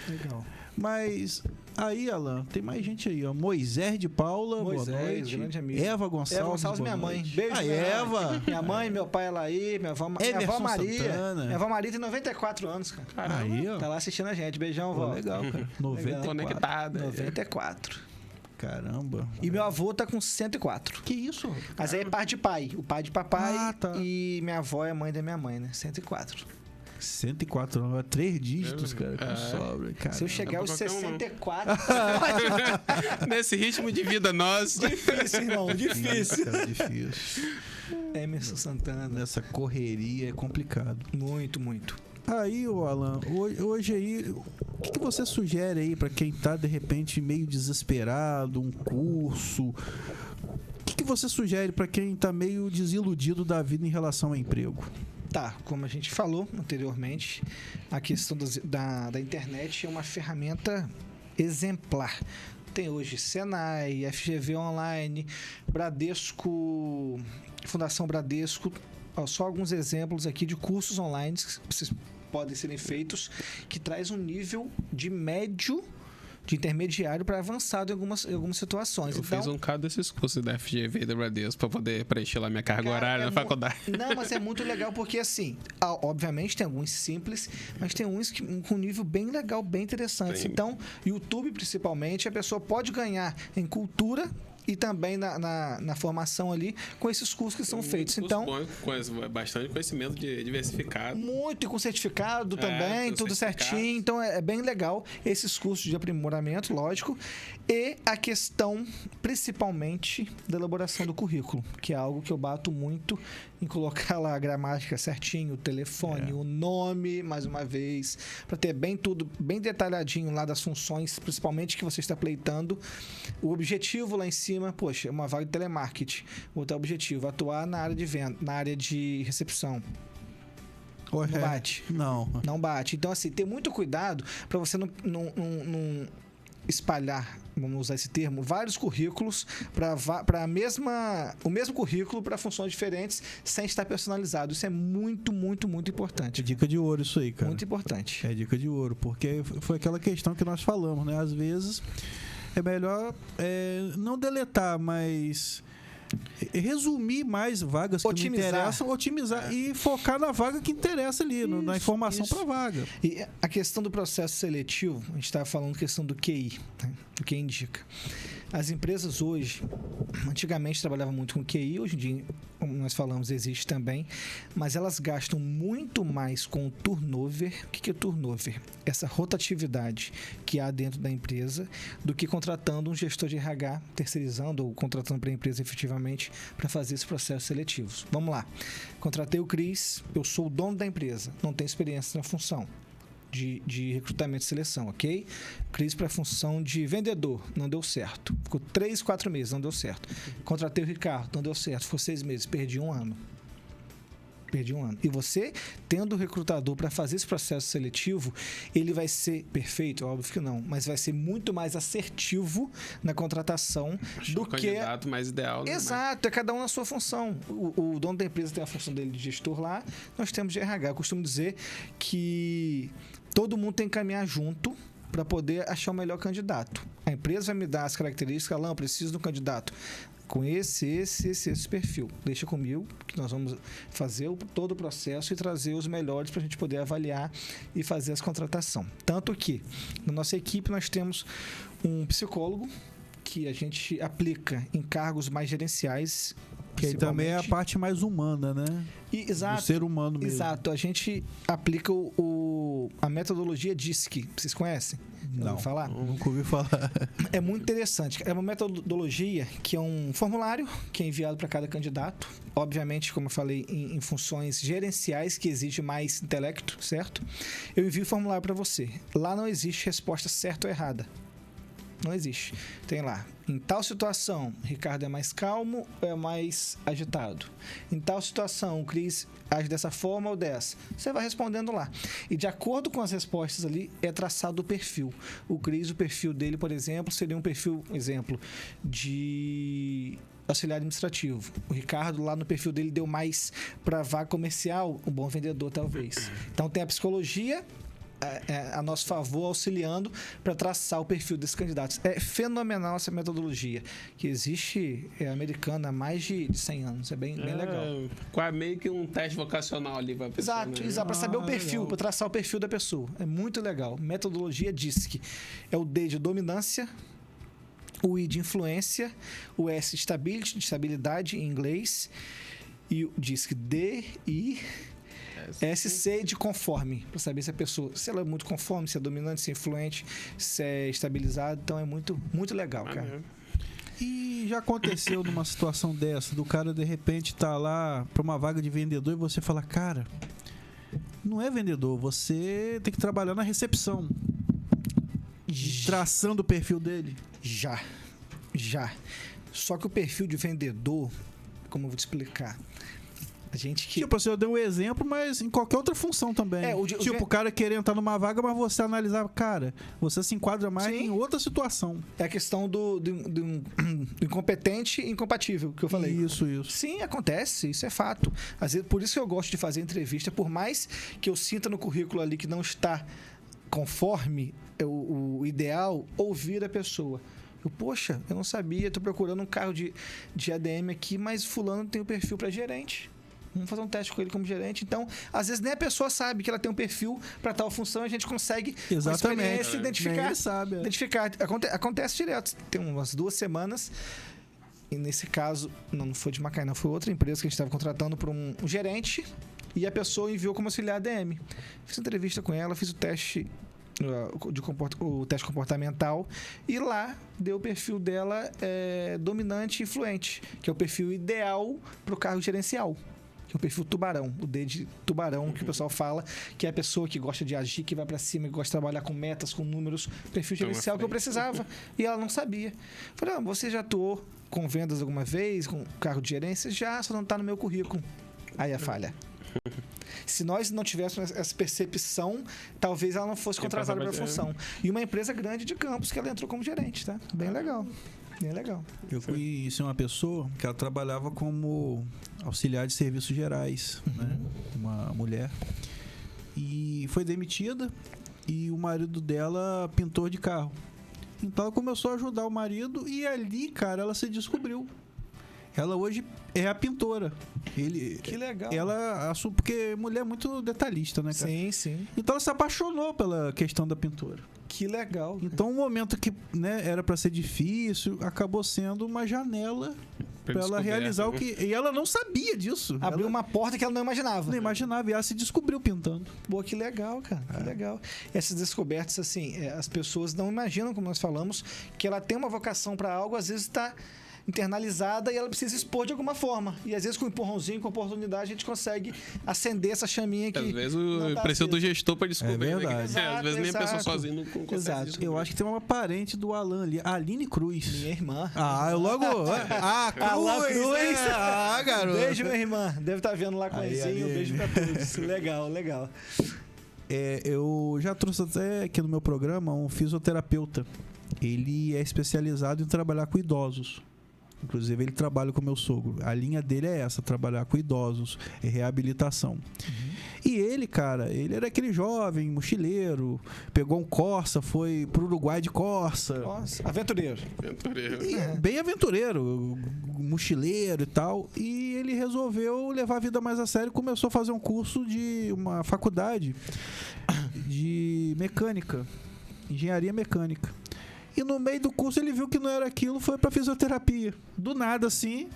Legal. Mas aí, Alan, tem mais gente aí, ó. Moisés de Paula, boa noite. Grande amigo. Eva Gonçalves, minha mãe. Noite. Beijo, Eva. Minha mãe, meu pai, ela aí, minha avó Maria. Santana. Minha avó Maria tem 94 anos, cara. Caramba. Aí, ó. Tá lá assistindo a gente. Beijão, vó. Legal, cara. 94. Conectada. 94. Caramba. E meu avô tá com 104. Que isso? Mas aí é pai de pai. O pai de papai tá. e minha avó é mãe da minha mãe, né? 104. 104 anos, 3 dígitos, cara, com sobra. Cara. Se eu chegar aos 64... Nesse ritmo de vida nosso. Difícil, irmão, difícil. Cara, difícil. Emerson Santana. Nessa correria é complicado. Muito, muito. Aí, ô Alan, hoje aí, o que você sugere aí pra quem tá, de repente, meio desesperado, um curso? O que você sugere pra quem tá meio desiludido da vida em relação ao emprego? Tá, como a gente falou anteriormente, a questão da internet é uma ferramenta exemplar. Tem hoje Senai, FGV Online, Bradesco, Fundação Bradesco, só alguns exemplos aqui de cursos online que podem serem feitos, que traz um nível de médio, de intermediário para avançado em algumas situações. Eu fiz um bocado desses cursos da FGV e da Bradesco para poder preencher lá minha carga horária na faculdade. Não, mas é muito legal porque, assim, obviamente tem alguns simples, mas tem uns com nível bem legal, bem interessante. Sim. Então, YouTube principalmente, a pessoa pode ganhar em cultura e também na formação ali com esses cursos que são feitos. Então, com bastante conhecimento diversificado. Muito, e com certificado também, tudo certinho. Então, é bem legal esses cursos de aprimoramento, lógico. E a questão, principalmente, da elaboração do currículo, que é algo que eu bato muito em colocar lá a gramática certinho, o telefone, o nome, mais uma vez, para ter tudo bem detalhadinho lá das funções, principalmente que você está pleitando. O objetivo lá em cima, poxa, uma vaga de telemarketing. Outro objetivo, atuar na área de venda, na área de recepção. Não bate. Não bate. Então, assim, ter muito cuidado para você não espalhar, vamos usar esse termo, vários currículos para o mesmo currículo para funções diferentes sem estar personalizado. Isso é muito, muito, muito importante. É dica de ouro isso aí, cara. Muito importante. É dica de ouro, porque foi aquela questão que nós falamos, né? Às vezes é melhor não deletar, mas resumir mais vagas que não interessam, otimizar e focar na vaga que interessa ali, na informação para vaga. E a questão do processo seletivo, a gente estava falando questão do QI, né? Do que indica. As empresas hoje, antigamente trabalhavam muito com QI, hoje em dia, como nós falamos, existe também, mas elas gastam muito mais com o turnover. O que é turnover? Essa rotatividade que há dentro da empresa, do que contratando um gestor de RH, terceirizando ou contratando para a empresa efetivamente para fazer esses processos seletivos. Vamos lá. Contratei o Cris, eu sou o dono da empresa, não tenho experiência na função de recrutamento e seleção, ok? Cris para a função de vendedor, não deu certo. Ficou 3, 4 meses, não deu certo. Contratei o Ricardo, não deu certo. Ficou 6 meses, perdi um ano. E você, tendo o recrutador para fazer esse processo seletivo, ele vai ser perfeito? Óbvio que não, mas vai ser muito mais assertivo na contratação do que... O candidato mais ideal. Exato, é cada um na sua função. O dono da empresa tem a função dele de gestor lá, nós temos de RH. Eu costumo dizer que todo mundo tem que caminhar junto para poder achar o melhor candidato. A empresa vai me dar as características, Alan, eu preciso de um candidato com esse perfil. Deixa comigo, que nós vamos fazer todo o processo e trazer os melhores para a gente poder avaliar e fazer as contratações. Tanto que, na nossa equipe, nós temos um psicólogo que a gente aplica em cargos mais gerenciais. Que aí também é a parte mais humana, né? Exato. Do ser humano mesmo. Exato. A gente aplica a metodologia DISC. Vocês conhecem? Não, falar? Nunca ouvi falar. É muito interessante. É uma metodologia que é um formulário que é enviado para cada candidato. Obviamente, como eu falei, em funções gerenciais que exige mais intelecto, certo? Eu envio o formulário para você. Lá não existe resposta certa ou errada. Não existe. Tem lá, em tal situação, Ricardo é mais calmo ou é mais agitado? Em tal situação, o Cris age dessa forma ou dessa? Você vai respondendo lá. E de acordo com as respostas ali, é traçado o perfil. O Cris, o perfil dele, por exemplo, seria um perfil, de auxiliar administrativo. O Ricardo, lá no perfil dele, deu mais para vaga comercial, um bom vendedor, talvez. Então, tem a psicologia a nosso favor, auxiliando para traçar o perfil desses candidatos. É fenomenal essa metodologia, que existe americana há mais de 100 anos. É bem legal. Quase meio que um teste vocacional ali para a pessoa. Exato, né? Exato, para saber o perfil, para traçar o perfil da pessoa. É muito legal. Metodologia DISC. É o D de dominância, o I de influência, o S de stability, de estabilidade em inglês, e o DISC D, I... SC de conforme, para saber se a pessoa, se ela é muito conforme, se é dominante, se é influente, se é estabilizado. Então é muito, muito legal, cara. E já aconteceu numa situação dessa, do cara de repente tá lá para uma vaga de vendedor e você fala, cara, não é vendedor, você tem que trabalhar na recepção, traçando o perfil dele? Já. Só que o perfil de vendedor, como eu vou te explicar, a gente que... Tipo, assim, eu dei um exemplo, mas em qualquer outra função também. O cara querer entrar numa vaga, mas você analisar, cara, você se enquadra mais em outra situação. É a questão do incompetente e incompatível, que eu falei. Isso. Sim, acontece, isso é fato. Às vezes, por isso que eu gosto de fazer entrevista, por mais que eu sinta no currículo ali que não está conforme o ideal, ouvir a pessoa. Poxa, eu não sabia, estou procurando um carro de ADM aqui, mas fulano tem o perfil para gerente. Vamos fazer um teste com ele como gerente. Então, às vezes nem a pessoa sabe que ela tem um perfil para tal função e a gente consegue, exatamente, identificar. Ele sabe. Identificar. Acontece direto. Tem umas 2 semanas, e nesse caso, não foi de Macaé, foi outra empresa que a gente estava contratando para um gerente, e a pessoa enviou como auxiliar ADM. Fiz entrevista com ela, fiz o teste o teste comportamental, e lá deu o perfil dela dominante e influente, que é o perfil ideal para o cargo gerencial. O perfil tubarão, o D de tubarão, que o pessoal fala, que é a pessoa que gosta de agir, que vai pra cima, que gosta de trabalhar com metas, com números, perfil gerencial que eu precisava. E ela não sabia. Falei, você já atuou com vendas alguma vez, com cargo de gerência? Já, só não tá no meu currículo. Aí a falha. Se nós não tivéssemos essa percepção, talvez ela não fosse contratada para a função. E uma empresa grande de Campos, que ela entrou como gerente, tá? Bem legal. Eu conheci uma pessoa que ela trabalhava como auxiliar de serviços gerais, né? Uma mulher. E foi demitida e o marido dela pintor de carro. Então ela começou a ajudar o marido e ali, cara, ela se descobriu. Ela hoje é a pintora. Que legal. Ela assume, porque mulher é muito detalhista, né, cara? Sim, sim. Então ela se apaixonou pela questão da pintura. Que legal. Então um momento que, né, era para ser difícil, acabou sendo uma janela para ela realizar o que... E ela não sabia disso. Abriu Ela uma porta que ela não imaginava. não imaginava, e ela se descobriu pintando. Pô, que legal, cara. Que legal. Essas descobertas, assim, as pessoas não imaginam, como nós falamos, que ela tem uma vocação para algo, às vezes está internalizada e ela precisa expor de alguma forma. E às vezes com um empurrãozinho, com oportunidade, a gente consegue acender essa chaminha que... Às vezes não tá precisa do acesa. gestor para descobrir. É né? verdade. Às vezes nem a pessoa Exato. sozinha não consegue Exato. descobrir. Eu acho que tem uma parente do Alan ali, a Aline Cruz. Minha irmã. Ah, eu logo... Ah, Cruz! Alan Cruz. Ah, garoto! Beijo, minha irmã. Deve estar vendo lá com Aí, Enzinho. ali. Beijo pra todos. Legal, legal. Eu já trouxe até aqui no meu programa um fisioterapeuta. Ele é especializado em trabalhar com idosos. Inclusive, ele trabalha com meu sogro. A linha dele é essa, trabalhar com idosos, é reabilitação. E ele, cara, ele era aquele jovem, mochileiro, pegou um Corsa, foi pro Uruguai de Corsa. Nossa, aventureiro. Aventureiro. E bem aventureiro, mochileiro e tal. E ele resolveu levar a vida mais a sério e começou a fazer um curso de uma faculdade de mecânica, engenharia mecânica. E no meio do curso ele viu que não era aquilo, foi pra fisioterapia. Do nada, assim,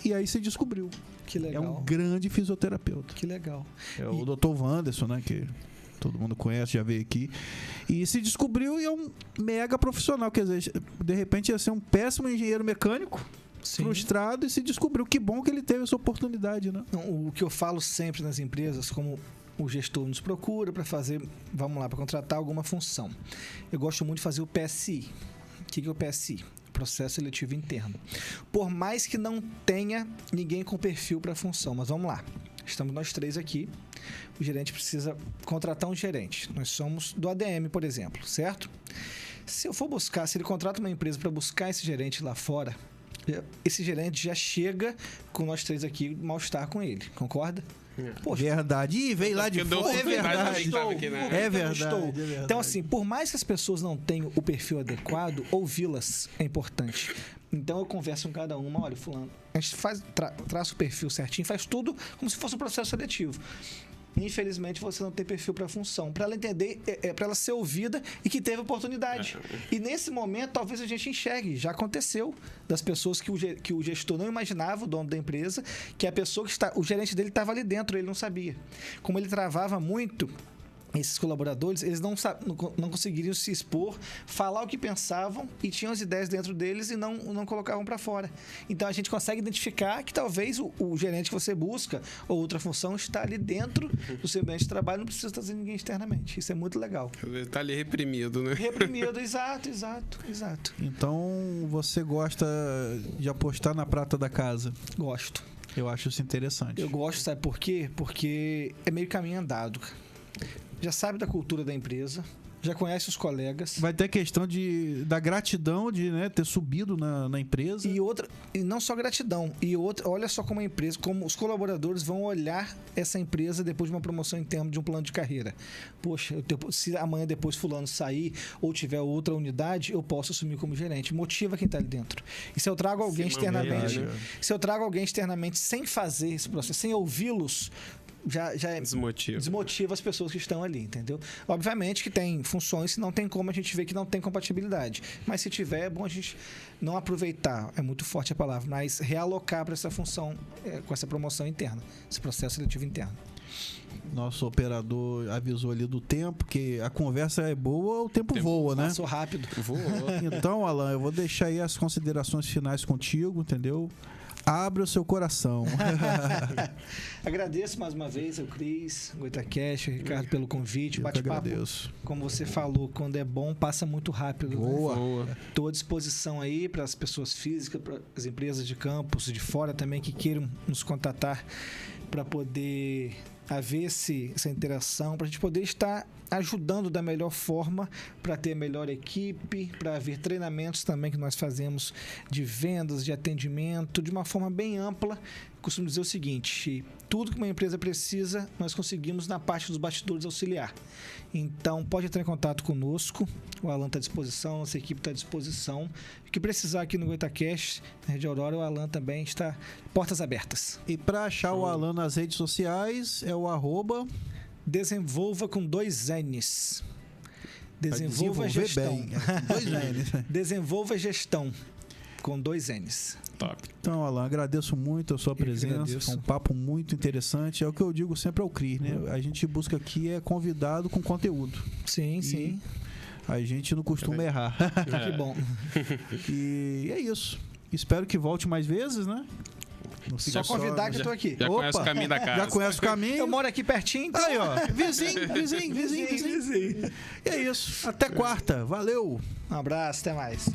e aí se descobriu. Que É legal. um grande fisioterapeuta. Que legal. É o Dr. Wanderson, né, que todo mundo conhece, já veio aqui. E se descobriu e é um mega profissional. Quer dizer, de repente ia ser um péssimo engenheiro mecânico, Sim. frustrado, e se descobriu. Que bom que ele teve essa oportunidade, né? Não, o que eu falo sempre nas empresas, como o gestor nos procura para fazer, vamos lá, para contratar alguma função. Eu gosto muito de fazer o PSI. O que é o PSI? Processo seletivo interno. Por mais que não tenha ninguém com perfil para a função, mas vamos lá. Estamos nós três aqui. O gerente precisa contratar um gerente. Nós somos do ADM, por exemplo, certo? Se eu for buscar, se ele contrata uma empresa para buscar esse gerente lá fora, esse gerente já chega com nós três aqui, mal-estar com ele. Concorda? Poxa, Verdade. Ih, veio lá de Porque deu fora. É oportunidade pra verdade. quem tava aqui, né? É eu verdade, estou. é verdade. Então, assim, por mais que as pessoas não tenham o perfil adequado, ouvi-las é importante. Então, eu converso com cada uma. Olha, fulano, a gente traça o perfil certinho, faz tudo como se fosse um processo seletivo. Infelizmente, você não tem perfil para a função. Para ela entender, para ela ser ouvida e que teve oportunidade. E nesse momento, talvez a gente enxergue. Já aconteceu das pessoas que o gestor não imaginava, o dono da empresa, que a pessoa que está, o gerente dele estava ali dentro, ele não sabia. Como ele travava muito, esses colaboradores, eles não conseguiriam se expor, falar o que pensavam e tinham as ideias dentro deles e não colocavam para fora. Então, a gente consegue identificar que talvez o gerente que você busca ou outra função está ali dentro do seu ambiente de trabalho, não precisa trazer ninguém externamente. Isso é muito legal. Ele tá ali reprimido, né? Reprimido, exato. Então, você gosta de apostar na prata da casa? Gosto. Eu acho isso interessante. Eu gosto, sabe por quê? Porque é meio caminho andado, cara. Já sabe da cultura da empresa, já conhece os colegas. Vai ter a questão da gratidão de, né, ter subido na empresa. E não só gratidão. Olha só como a empresa, como os colaboradores vão olhar essa empresa depois de uma promoção interna de um plano de carreira. Poxa, se amanhã depois fulano sair ou tiver outra unidade, eu posso assumir como gerente. Motiva quem está ali dentro. E se eu trago alguém externamente, se eu trago alguém externamente sem fazer esse processo, sem ouvi-los, já desmotiva as pessoas que estão ali, entendeu? Obviamente que tem funções que não tem como a gente ver que não tem compatibilidade, mas se tiver, é bom a gente não aproveitar, é muito forte a palavra, mas realocar para essa função, com essa promoção interna, esse processo seletivo interno. Nosso operador avisou ali do tempo, que a conversa é boa, o tempo voa, né? Passou rápido. Voou. Então, Alan, eu vou deixar aí as considerações finais contigo, entendeu? Abra o seu coração. Agradeço mais uma vez ao Cris, Goitacast, Ricardo, pelo convite. Eu que Bate-papo, agradeço. como você falou, quando é bom, passa muito rápido. Boa. Né? Estou à disposição aí para as pessoas físicas, para as empresas de campus, de fora também, que queiram nos contatar para poder haver essa interação, para a gente poder estar ajudando da melhor forma, para ter a melhor equipe, para haver treinamentos também que nós fazemos de vendas, de atendimento, de uma forma bem ampla, costumo dizer o seguinte: tudo que uma empresa precisa, nós conseguimos na parte dos bastidores auxiliar. Então, pode entrar em contato conosco. O Alan está à disposição, nossa equipe está à disposição. O que precisar aqui no GoitaCast, na Rede Aurora, o Alan também está portas abertas. E para achar o Alan nas redes sociais, é o @ Desenvolva com 2 N's. Desenvolva gestão. Bem. 2 N's. Desenvolva gestão com 2 N's. Top. Então, Alan, agradeço muito a sua presença. Foi um papo muito interessante. É o que eu digo sempre ao CRI, né? A gente busca aqui convidado com conteúdo. Sim, sim. A gente não costuma errar. Que bom. E é isso. Espero que volte mais vezes, né? Só convidar que eu tô aqui. Já conhece o caminho da casa. Já conhece o caminho. Eu moro aqui pertinho, então. Aí, ó. Vizinho. E é isso. Até quarta. Valeu. Um abraço, até mais.